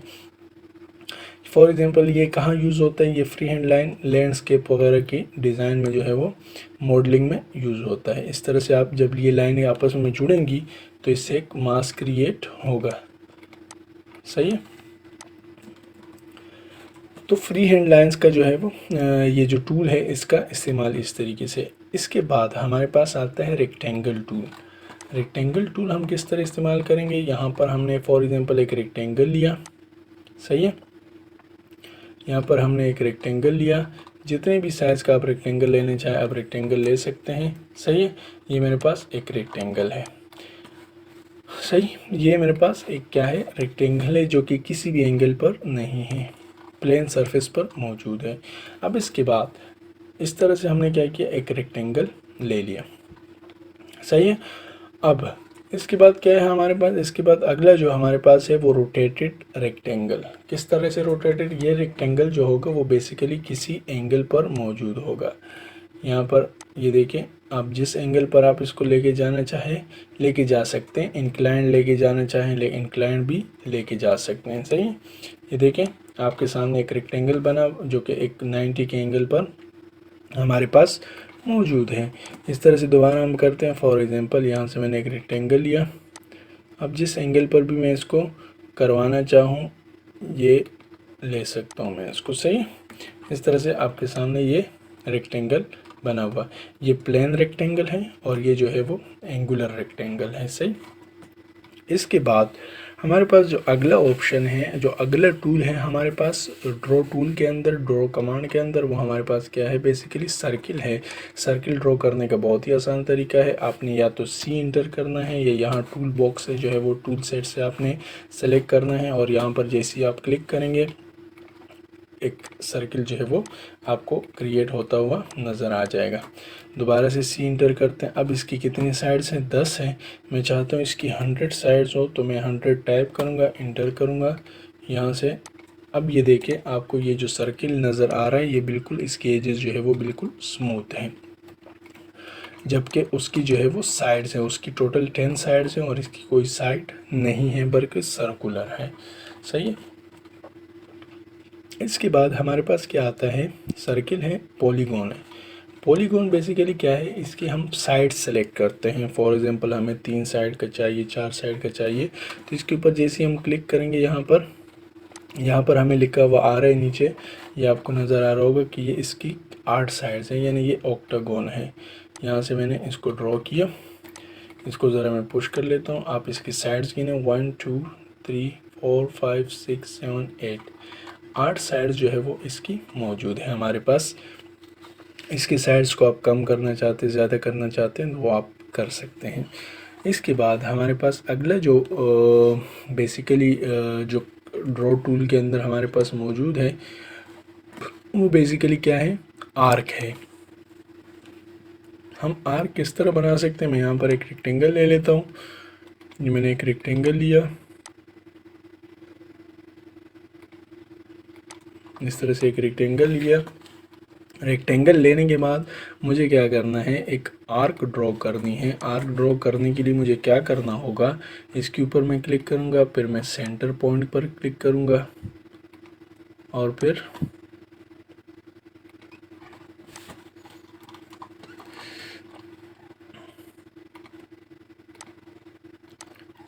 A: फॉर एग्जांपल ये कहाँ यूज़ होता है, ये फ्री हैंड लाइन लैंडस्केप वगैरह की डिज़ाइन में जो है वो मॉडलिंग में यूज़ होता है। इस तरह से आप जब ये लाइनें आपस में जुड़ेंगी तो इससे एक मास क्रिएट होगा। सही है। तो फ्री हैंड लाइंस का जो है वो ये जो टूल है इसका इस्तेमाल इस तरीके से। इसके बाद हमारे पास आता है रेक्टेंगल टूल। रेक्टेंगल टूल हम किस तरह इस्तेमाल करेंगे, यहाँ पर हमने फॉर एग्जांपल एक रेक्टेंगल लिया। सही है। यहाँ पर हमने एक रेक्टेंगल लिया, जितने भी साइज़ का आप रेक्टेंगल लेने चाहें आप रेक्टेंगल ले सकते हैं। सही है। ये मेरे पास एक रेक्टेंगल है। सही, ये मेरे पास एक क्या है, रेक्टेंगल है, जो कि किसी भी एंगल पर नहीं है, प्लेन सरफेस पर मौजूद है। अब इसके बाद इस तरह से हमने क्या किया, एक रेक्टेंगल ले लिया। सही है। अब इसके बाद क्या है हमारे पास, इसके बाद अगला जो हमारे पास है वो रोटेटेड रेक्टेंगल। किस तरह से रोटेटेड? ये रेक्टेंगल जो होगा वो बेसिकली किसी एंगल पर मौजूद होगा। यहाँ पर ये देखें, आप जिस एंगल पर आप इसको लेके जाना चाहें लेके जा सकते हैं। इंक्लाइन लेके जाना चाहें इंक्लाइन भी लेके जा सकते हैं। सही। ये देखें आपके सामने एक रेक्टेंगल बना जो कि एक 90 के एंगल पर हमारे पास मौजूद है। इस तरह से दोबारा हम करते हैं। फॉर एग्जांपल यहाँ से मैंने एक रेक्टेंगल लिया, अब जिस एंगल पर भी मैं इसको करवाना चाहूँ ये ले सकता हूँ मैं इसको। सही। इस तरह से आपके सामने ये रेक्टेंगल बना हुआ, ये प्लेन रेक्टेंगल है और ये जो है वो एंगुलर रेक्टेंगल है। सही। इसके बाद हमारे पास जो अगला ऑप्शन है, जो अगला टूल है हमारे पास ड्रॉ टूल के अंदर, ड्रॉ कमांड के अंदर, वो हमारे पास क्या है? बेसिकली सर्किल है। सर्किल ड्रॉ करने का बहुत ही आसान तरीका है। आपने या तो सी इंटर करना है या यहाँ टूल बॉक्स से जो है वो टूल सेट से आपने सेलेक्ट करना है और यहाँ पर जैसे ही आप क्लिक करेंगे एक सर्किल जो है वो आपको क्रिएट होता हुआ नज़र आ जाएगा। दोबारा से सी इंटर करते हैं। अब इसकी कितनी साइड्स हैं? 10 हैं। मैं चाहता हूँ इसकी 100 साइड्स हो तो मैं 100 टाइप करूँगा, इंटर करूँगा यहाँ से। अब ये देखें आपको ये जो सर्किल नज़र आ रहा है ये बिल्कुल इसके एजेस जो है वो बिल्कुल स्मूथ हैं, जबकि उसकी जो है वो साइड्स है, उसकी टोटल 10 साइड्स हैं और इसकी कोई साइड नहीं है बल्कि सर्कुलर है। सही है। इसके बाद हमारे पास क्या आता है? सर्किल है, पॉलीगॉन है। पॉलीगॉन बेसिकली क्या है? इसकी हम साइड सेलेक्ट करते हैं। फॉर एग्जांपल हमें 3 साइड का चाहिए, 4 साइड का चाहिए, तो इसके ऊपर जैसे ही हम क्लिक करेंगे यहाँ पर हमें लिखा हुआ आ रहा है नीचे, ये आपको नज़र आ रहा होगा कि ये इसकी 8 साइड्स हैं, यानी ये ऑक्टागोन है। यहाँ से मैंने इसको ड्रॉ किया, इसको ज़रा मैं पुश कर लेता हूँ। आप इसकी साइड्स गिने 1 2 3 4 5 6 7 8, 8 साइड्स जो है वो इसकी मौजूद है हमारे पास। इसकी साइड्स को आप कम करना चाहते हैं, ज़्यादा करना चाहते हैं तो वो आप कर सकते हैं। इसके बाद हमारे पास अगला जो बेसिकली जो ड्रॉ टूल के अंदर हमारे पास मौजूद है वो बेसिकली क्या है? आर्क है। हम आर्क किस तरह बना सकते हैं? मैं यहाँ पर एक रेक्टेंगल ले लेता हूँ। ये मैंने एक रेक्टेंगल लिया, इस तरह से एक रेक्टेंगल लिया। रेक्टेंगल लेने के बाद मुझे क्या करना है? एक आर्क ड्रॉ करनी है। आर्क ड्रॉ करने के लिए मुझे क्या करना होगा? इसके ऊपर मैं क्लिक करूँगा, फिर मैं सेंटर पॉइंट पर क्लिक करूँगा और फिर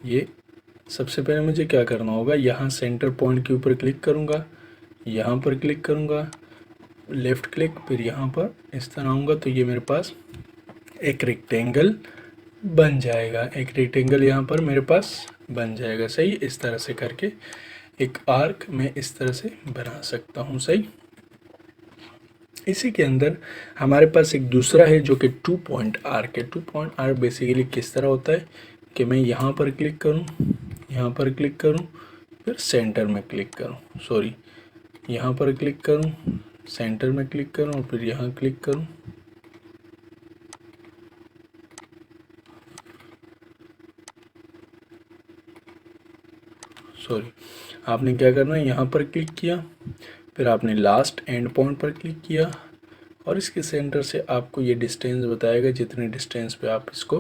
A: ये सबसे पहले मुझे क्या करना होगा? यहाँ सेंटर पॉइंट के ऊपर क्लिक करूँगा, यहाँ पर क्लिक करूँगा, लेफ़्ट क्लिक, फिर यहाँ पर इस तरह आऊँगा तो ये मेरे पास एक रेक्टेंगल बन जाएगा। एक रेक्टेंगल यहाँ पर मेरे पास बन जाएगा। सही। इस तरह से करके एक आर्क मैं इस तरह से बना सकता हूँ। सही। इसी के अंदर हमारे पास एक दूसरा है जो कि 2 पॉइंट आर्क है। 2 पॉइंट आर्क बेसिकली किस तरह होता है कि मैं यहाँ पर क्लिक करूँ, यहाँ पर क्लिक करूँ, फिर सेंटर में क्लिक करूँ, यहाँ पर क्लिक करूँ, सेंटर में क्लिक करूँ और फिर यहाँ क्लिक करूँ। आपने क्या करना है? यहाँ पर क्लिक किया, फिर आपने लास्ट एंड पॉइंट पर क्लिक किया और इसके सेंटर से आपको ये डिस्टेंस बताएगा जितने डिस्टेंस पे आप इसको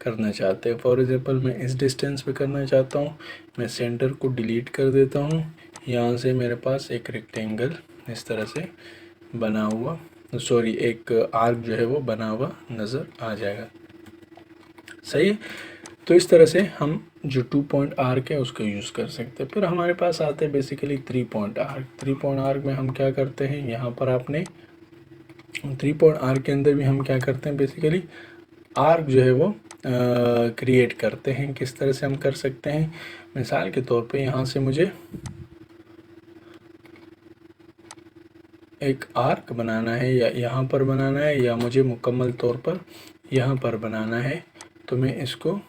A: करना चाहते हैं। फॉर एग्जांपल मैं इस डिस्टेंस पे करना चाहता हूँ, मैं सेंटर को डिलीट कर देता हूँ। यहाँ से मेरे पास एक रेक्टेंगल इस तरह से बना हुआ, एक आर्क जो है वो बना हुआ नज़र आ जाएगा। सही है। तो इस तरह से हम जो 2 पॉइंट आर्क है उसको यूज़ कर सकते हैं। फिर हमारे पास आते हैं basically 3 point arc. 3 point arc में हम क्या करते हैं? यहाँ पर आपने 3 पॉइंट आर्क के अंदर भी हम क्या करते हैं? बेसिकली आर्क जो है वो क्रिएट करते हैं। किस तरह से हम कर सकते हैं? मिसाल के तौर पे यहाँ से मुझे एक आर्क बनाना है या यहाँ पर बनाना है या मुझे मुकम्मल तौर पर यहाँ पर बनाना है, तो मैं इसको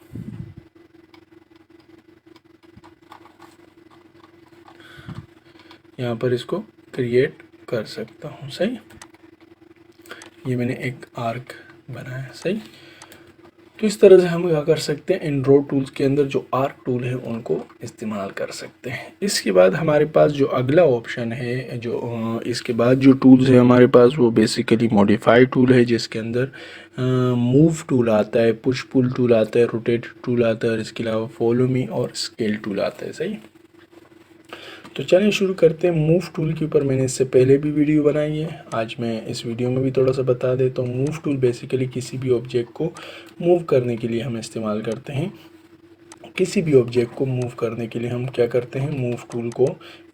A: यहाँ पर इसको क्रिएट कर सकता हूँ। सही। ये मैंने एक आर्क बनाया। सही। तो इस तरह से हम क्या कर सकते हैं, इन रो टूल्स के अंदर जो आर्क टूल है उनको इस्तेमाल कर सकते हैं। इसके बाद हमारे पास जो अगला ऑप्शन है, जो इसके बाद जो टूल्स है हमारे पास, वो बेसिकली मॉडिफाई टूल है, जिसके अंदर मूव टूल आता है, पुश पुल टूल आता है, रोटेट टूल आता है, और इसके अलावा फॉलो मी और स्केल टूल आता है। सही, तो चलिए शुरू करते हैं। मूव टूल के ऊपर मैंने इससे पहले भी वीडियो बनाई है, आज मैं इस वीडियो में भी थोड़ा सा बता देता हूँ। मूव टूल बेसिकली किसी भी ऑब्जेक्ट को मूव करने के लिए हम इस्तेमाल करते हैं। किसी भी ऑब्जेक्ट को मूव करने के लिए हम क्या करते हैं, मूव टूल को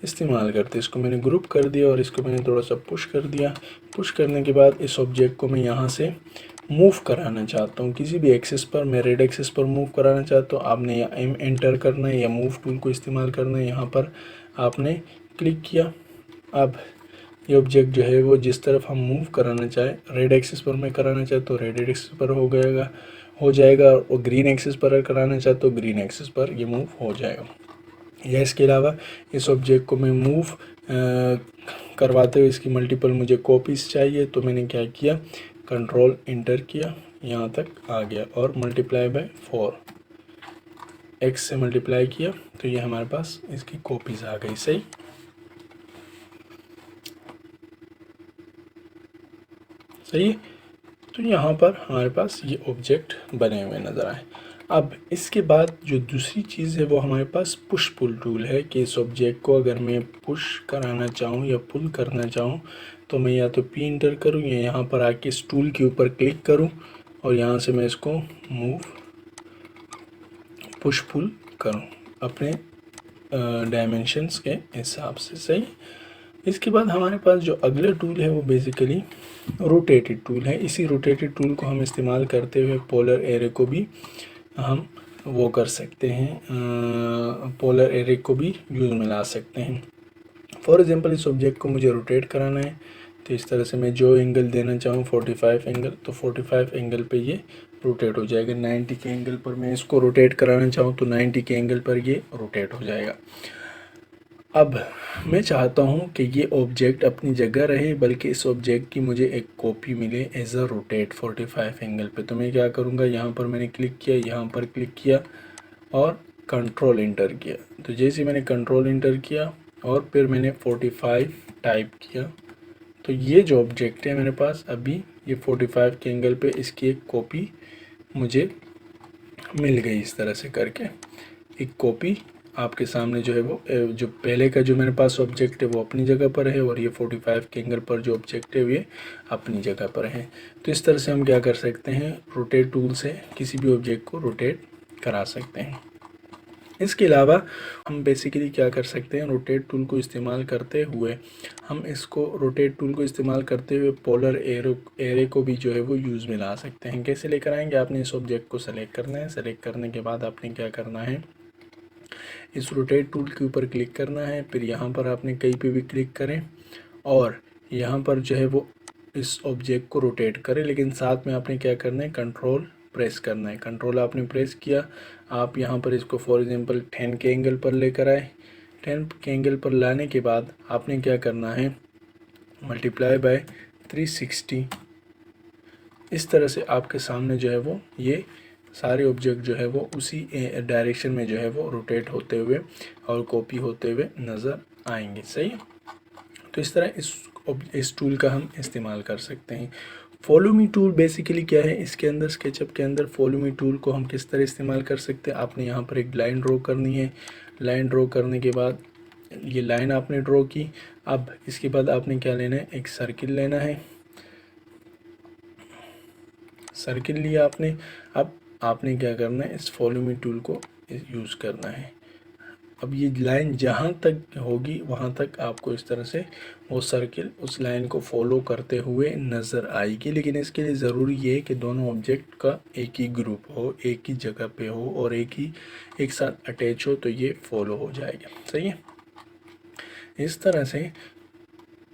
A: इस्तेमाल करते हैं। इसको मैंने ग्रुप कर दिया और इसको मैंने थोड़ा सा पुश कर दिया। पुश करने के बाद इस ऑब्जेक्ट को मैं यहाँ से मूव कराना चाहता हूँ किसी भी एक्सिस पर, मैं रेड एक्सिस पर मूव कराना चाहता हूँ। आपने यहाँ एम एंटर करना है या मूव टूल को इस्तेमाल करना है, यहाँ पर आपने क्लिक किया। अब ये ऑब्जेक्ट जो है वो जिस तरफ हम मूव कराना चाहें, रेड एक्सिस पर मैं कराना चाहता हूँ रेड एक्सिस पर हो जाएगा, और ग्रीन एक्सिस पर कराना चाहता हूँ ग्रीन एक्सिस पर ये मूव हो जाएगा। या इसके अलावा इस ऑब्जेक्ट को मैं मूव करवाते हुए इसकी मल्टीपल मुझे कॉपीज़ चाहिए, तो मैंने क्या किया, कंट्रोल इंटर किया, यहाँ तक आ गया और मल्टीप्लाई बाय 4 एक्स से मल्टीप्लाई किया, तो ये हमारे पास इसकी कॉपीज़ आ गई। सही, सही। तो यहाँ पर हमारे पास ये ऑब्जेक्ट बने हुए नज़र आए। अब इसके बाद जो दूसरी चीज़ है वो हमारे पास पुश पुल टूल है, कि इस ऑब्जेक्ट को अगर मैं पुश कराना चाहूँ या पुल करना चाहूँ, तो मैं या तो पी इंटर करूँ या यहाँ पर आके इस टूल के ऊपर क्लिक करूँ और यहाँ से मैं इसको मूव पुश पुल करूँ अपने डायमेंशंस के हिसाब से। सही, इसके बाद हमारे पास जो अगला टूल है वो बेसिकली रोटेटेड टूल है। इसी रोटेटेड टूल को हम इस्तेमाल करते हुए पोलर एरे को भी हम वो कर सकते हैं, पोलर एरे को भी यूज़ में ला सकते हैं। फॉर एग्जांपल इस ऑब्जेक्ट को मुझे रोटेट कराना है, तो इस तरह से मैं जो एंगल देना चाहूँ 45 एंगल, तो 45 एंगल पे ये रोटेट हो जाएगा। 90 के एंगल पर मैं इसको रोटेट कराना चाहूँ तो 90 के एंगल पर ये रोटेट हो जाएगा। अब मैं चाहता हूँ कि ये ऑब्जेक्ट अपनी जगह रहे, बल्कि इस ऑब्जेक्ट की मुझे एक कॉपी मिले एज अ रोटेट 45 एंगल पे। तो मैं क्या करूँगा, यहाँ पर मैंने क्लिक किया, यहाँ पर क्लिक किया और कंट्रोल इंटर किया। तो जैसे मैंने कंट्रोल इंटर किया और फिर मैंने 45 टाइप किया, तो ये जो ऑब्जेक्ट है मेरे पास अभी ये 45 के एंगल पे इसकी एक कॉपी मुझे मिल गई। इस तरह से करके एक कॉपी आपके सामने जो है वो जो पहले का जो मेरे पास ऑब्जेक्ट है वो अपनी जगह पर है, और ये 45 के एंगल पर जो ऑब्जेक्ट है ये अपनी जगह पर है। तो इस तरह से हम क्या कर सकते हैं, रोटेट टूल से किसी भी ऑब्जेक्ट को रोटेट करा सकते हैं। इसके अलावा हम बेसिकली क्या कर सकते हैं, रोटेट टूल को इस्तेमाल करते हुए हम इसको रोटेट टूल को इस्तेमाल करते हुए पोलर एरे को भी जो है वो यूज़ में ला सकते हैं। कैसे लेकर आएंगे, आपने इस ऑब्जेक्ट को सेलेक्ट करना है। सेलेक्ट करने के बाद आपने क्या करना है, इस रोटेट टूल के ऊपर क्लिक करना है, फिर यहाँ पर आपने कहीं पे भी क्लिक करें और यहाँ पर जो है वो इस ऑब्जेक्ट को रोटेट करें, लेकिन साथ में आपने क्या करना है, कंट्रोल प्रेस करना है। कंट्रोल आपने प्रेस किया, आप यहाँ पर इसको फॉर एग्जांपल 10 के एंगल पर लेकर आए। 10 के एंगल पर लाने के बाद आपने क्या करना है, मल्टीप्लाई बाय 360। इस तरह से आपके सामने जो है वो ये सारे ऑब्जेक्ट जो है वो उसी डायरेक्शन में जो है वो रोटेट होते हुए और कॉपी होते हुए नज़र आएंगे। सही, तो इस तरह इस टूल का हम इस्तेमाल कर सकते हैं। फॉलो मी टूल बेसिकली क्या है, इसके अंदर स्केचअप के अंदर फॉलो मी टूल को हम किस तरह इस्तेमाल कर सकते हैं। आपने यहाँ पर एक लाइन ड्रॉ करनी है। लाइन ड्रॉ करने के बाद ये लाइन आपने ड्रॉ की। अब इसके बाद आपने क्या लेना है, एक सर्किल लेना है। सर्किल लिया आपने। अब आपने क्या करना है, इस फॉलो मी टूल को यूज़ करना है। अब ये लाइन जहाँ तक होगी वहाँ तक आपको इस तरह से वो सर्किल उस लाइन को फॉलो करते हुए नज़र आएगी, लेकिन इसके लिए ज़रूरी ये है कि दोनों ऑब्जेक्ट का एक ही ग्रुप हो, एक ही जगह पे हो और एक साथ अटैच हो, तो ये फॉलो हो जाएगा। सही है, इस तरह से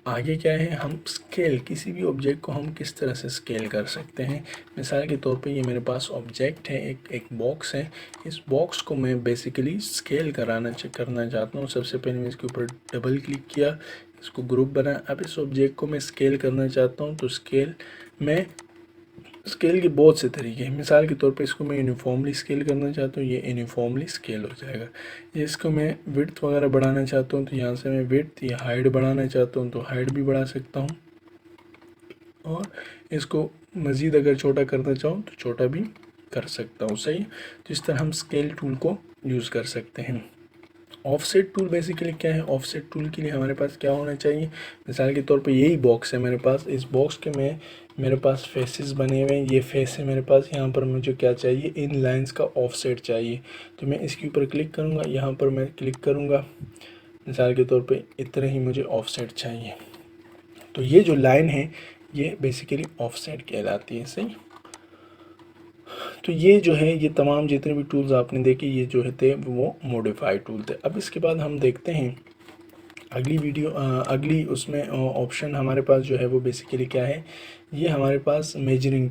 A: आगे क्या है, हम स्केल किसी भी ऑब्जेक्ट को हम किस तरह से स्केल कर सकते हैं। मिसाल के तौर पे ये मेरे पास ऑब्जेक्ट है, एक बॉक्स है। इस बॉक्स को मैं बेसिकली स्केल करना चाहता हूँ। सबसे पहले मैं इसके ऊपर डबल क्लिक किया, इसको ग्रुप बना। अब इस ऑब्जेक्ट को मैं स्केल करना चाहता हूँ, तो स्केल में स्केल के बहुत से तरीके हैं। मिसाल के तौर पे इसको मैं यूनिफॉर्मली स्केल करना चाहता हूँ, ये यूनिफॉर्मली स्केल हो जाएगा। ये इसको मैं विड्थ वगैरह बढ़ाना चाहता हूँ तो यहाँ से मैं विड्थ या हाइट बढ़ाना चाहता हूँ तो हाइट भी बढ़ा सकता हूँ, और इसको मज़ीद अगर छोटा करना चाहूँ तो छोटा भी कर सकता हूँ। सही है, तो इस तरह हम स्केल टूल को यूज़ कर सकते हैं। ऑफसेट टूल बेसिकली क्या है? ऑफसेट टूल के लिए हमारे पास क्या होना चाहिए? मिसाल के तौर पे यही बॉक्स है मेरे पास, इस बॉक्स के में मेरे पास फेसेस बने हुए हैं, ये फेस है मेरे पास। यहाँ पर मुझे क्या चाहिए? इन लाइंस का ऑफसेट चाहिए। तो मैं इसके ऊपर क्लिक करूँगा, यहाँ पर मैं क्लिक करूँगा, मिसाल के तौर पे इतना ही मुझे ऑफसेट चाहिए। तो ये जो लाइन है ये बेसिकली ऑफसेट कहलाती है। सही, तो ये जो है ये तमाम जितने भी टूल्स आपने देखे ये जो है थे वो मॉडिफाई टूल थे। अब इसके बाद हम देखते हैं अगली उसमें ऑप्शन हमारे पास जो है वो बेसिकली क्या है? ये हमारे पास मेजरिंग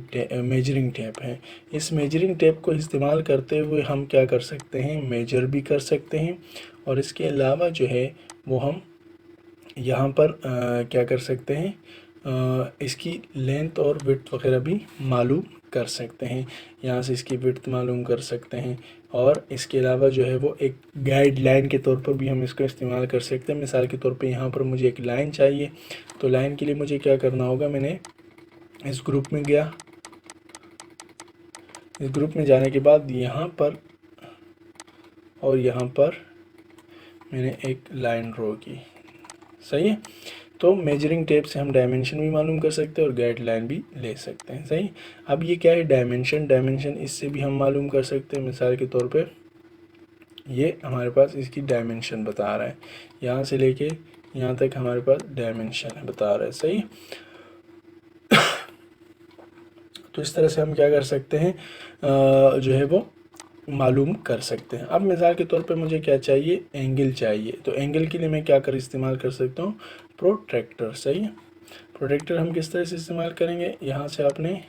A: टेप है। इस मेजरिंग टेप को इस्तेमाल करते हुए हम क्या कर सकते हैं? मेजर भी कर सकते हैं, और इसके अलावा जो है वो हम यहाँ पर क्या कर सकते हैं? इसकी लेंथ और विड्थ वगैरह भी मालूम कर सकते हैं। यहाँ से इसकी विड्थ मालूम कर सकते हैं, और इसके अलावा जो है वो एक गाइडलाइन के तौर पर भी हम इसको इस्तेमाल कर सकते हैं। मिसाल के तौर पे यहाँ पर मुझे एक लाइन चाहिए, तो लाइन के लिए मुझे क्या करना होगा? मैंने इस ग्रुप में गया, इस ग्रुप में जाने के बाद यहाँ पर और यहाँ पर मैंने एक लाइन ड्रॉ की। सही है, तो मेजरिंग टेप से हम डायमेंशन भी मालूम कर सकते हैं और गाइडलाइन भी ले सकते हैं। सही, अब ये क्या है? डायमेंशन इससे भी हम मालूम कर सकते हैं। मिसाल के तौर पे ये हमारे पास इसकी डायमेंशन बता रहा है, यहाँ से लेके यहाँ तक हमारे पास डायमेंशन है बता रहा है। सही, तो इस तरह से हम क्या कर सकते हैं? जो है वो मालूम कर सकते हैं। अब मिसाल के तौर पे मुझे क्या चाहिए? एंगल चाहिए। तो एंगल के लिए मैं क्या इस्तेमाल कर सकता हूँ? प्रोट्रैक्टर। सही है, प्रोट्रैक्टर हम किस तरह से इस्तेमाल करेंगे? यहाँ से आपने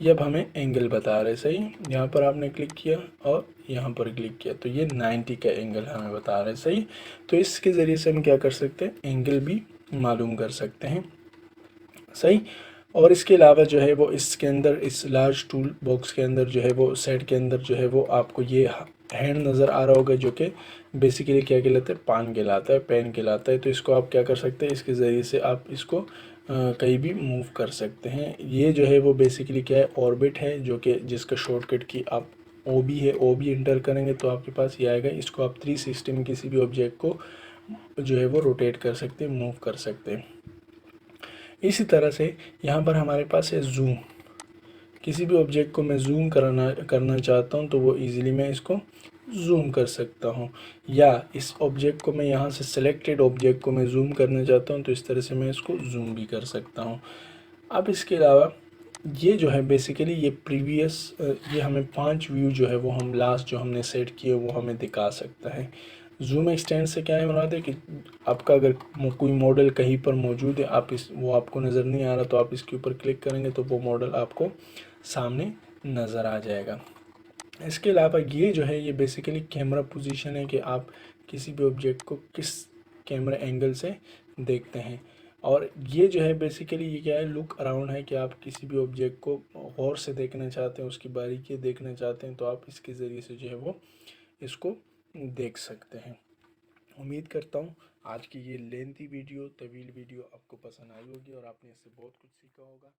A: ये अब हमें एंगल बता रहे। सही, यहाँ पर आपने क्लिक किया और यहाँ पर क्लिक किया तो ये 90 का एंगल हमें बता रहे। सही, तो इसके ज़रिए से हम क्या कर सकते हैं? एंगल भी मालूम कर सकते हैं। सही, और इसके अलावा जो है वो इसके अंदर इस लार्ज टूल बॉक्स के अंदर जो है वो सेट के अंदर जो है वो आपको ये हैंड नज़र आ रहा होगा, जो कि बेसिकली क्या कहलाता है? पान कहलाता है, पेन कहलाता है। तो इसको आप क्या कर सकते हैं? इसके ज़रिए से आप इसको कहीं भी मूव कर सकते हैं। ये जो है वो बेसिकली क्या है? ऑर्बिट है, जो कि जिसका शॉर्टकट की आप ओ बी है, ओ बी इंटर करेंगे तो आपके पास ये आएगा। इसको आप 360 में किसी भी ऑब्जेक्ट को जो है वो रोटेट कर सकते हैं, मूव कर सकते हैं। इसी तरह से यहाँ पर हमारे पास है जूम। किसी भी ऑब्जेक्ट को मैं जूम करना चाहता हूँ तो वो इजीली मैं इसको जूम कर सकता हूँ, या इस ऑब्जेक्ट को मैं यहाँ से सिलेक्टेड ऑब्जेक्ट को मैं जूम करना चाहता हूँ तो इस तरह से मैं इसको जूम भी कर सकता हूँ। अब इसके अलावा ये जो है बेसिकली ये प्रीवियस ये हमें 5 व्यू जो है वो हम लास्ट जो हमने सेट किए वो हमें दिखा सकता है। जूम एक्सटेंड से क्या है मुराद है कि आपका अगर कोई मॉडल कहीं पर मौजूद है, आप इस वो आपको नज़र नहीं आ रहा तो आप इसके ऊपर क्लिक करेंगे तो वो मॉडल आपको सामने नज़र आ जाएगा। इसके अलावा ये जो है ये बेसिकली कैमरा पोजीशन है कि आप किसी भी ऑब्जेक्ट को किस कैमरा एंगल से देखते हैं। और ये जो है बेसिकली ये क्या है? लुक अराउंड है कि आप किसी भी ऑब्जेक्ट को गौर से देखना चाहते हैं, उसकी बारीकी देखना चाहते हैं तो आप इसके ज़रिए से जो है वो इसको देख सकते हैं। उम्मीद करता हूँ आज की ये लेंथी वीडियो, तवील वीडियो आपको पसंद आई होगी और आपने इससे बहुत कुछ सीखा होगा।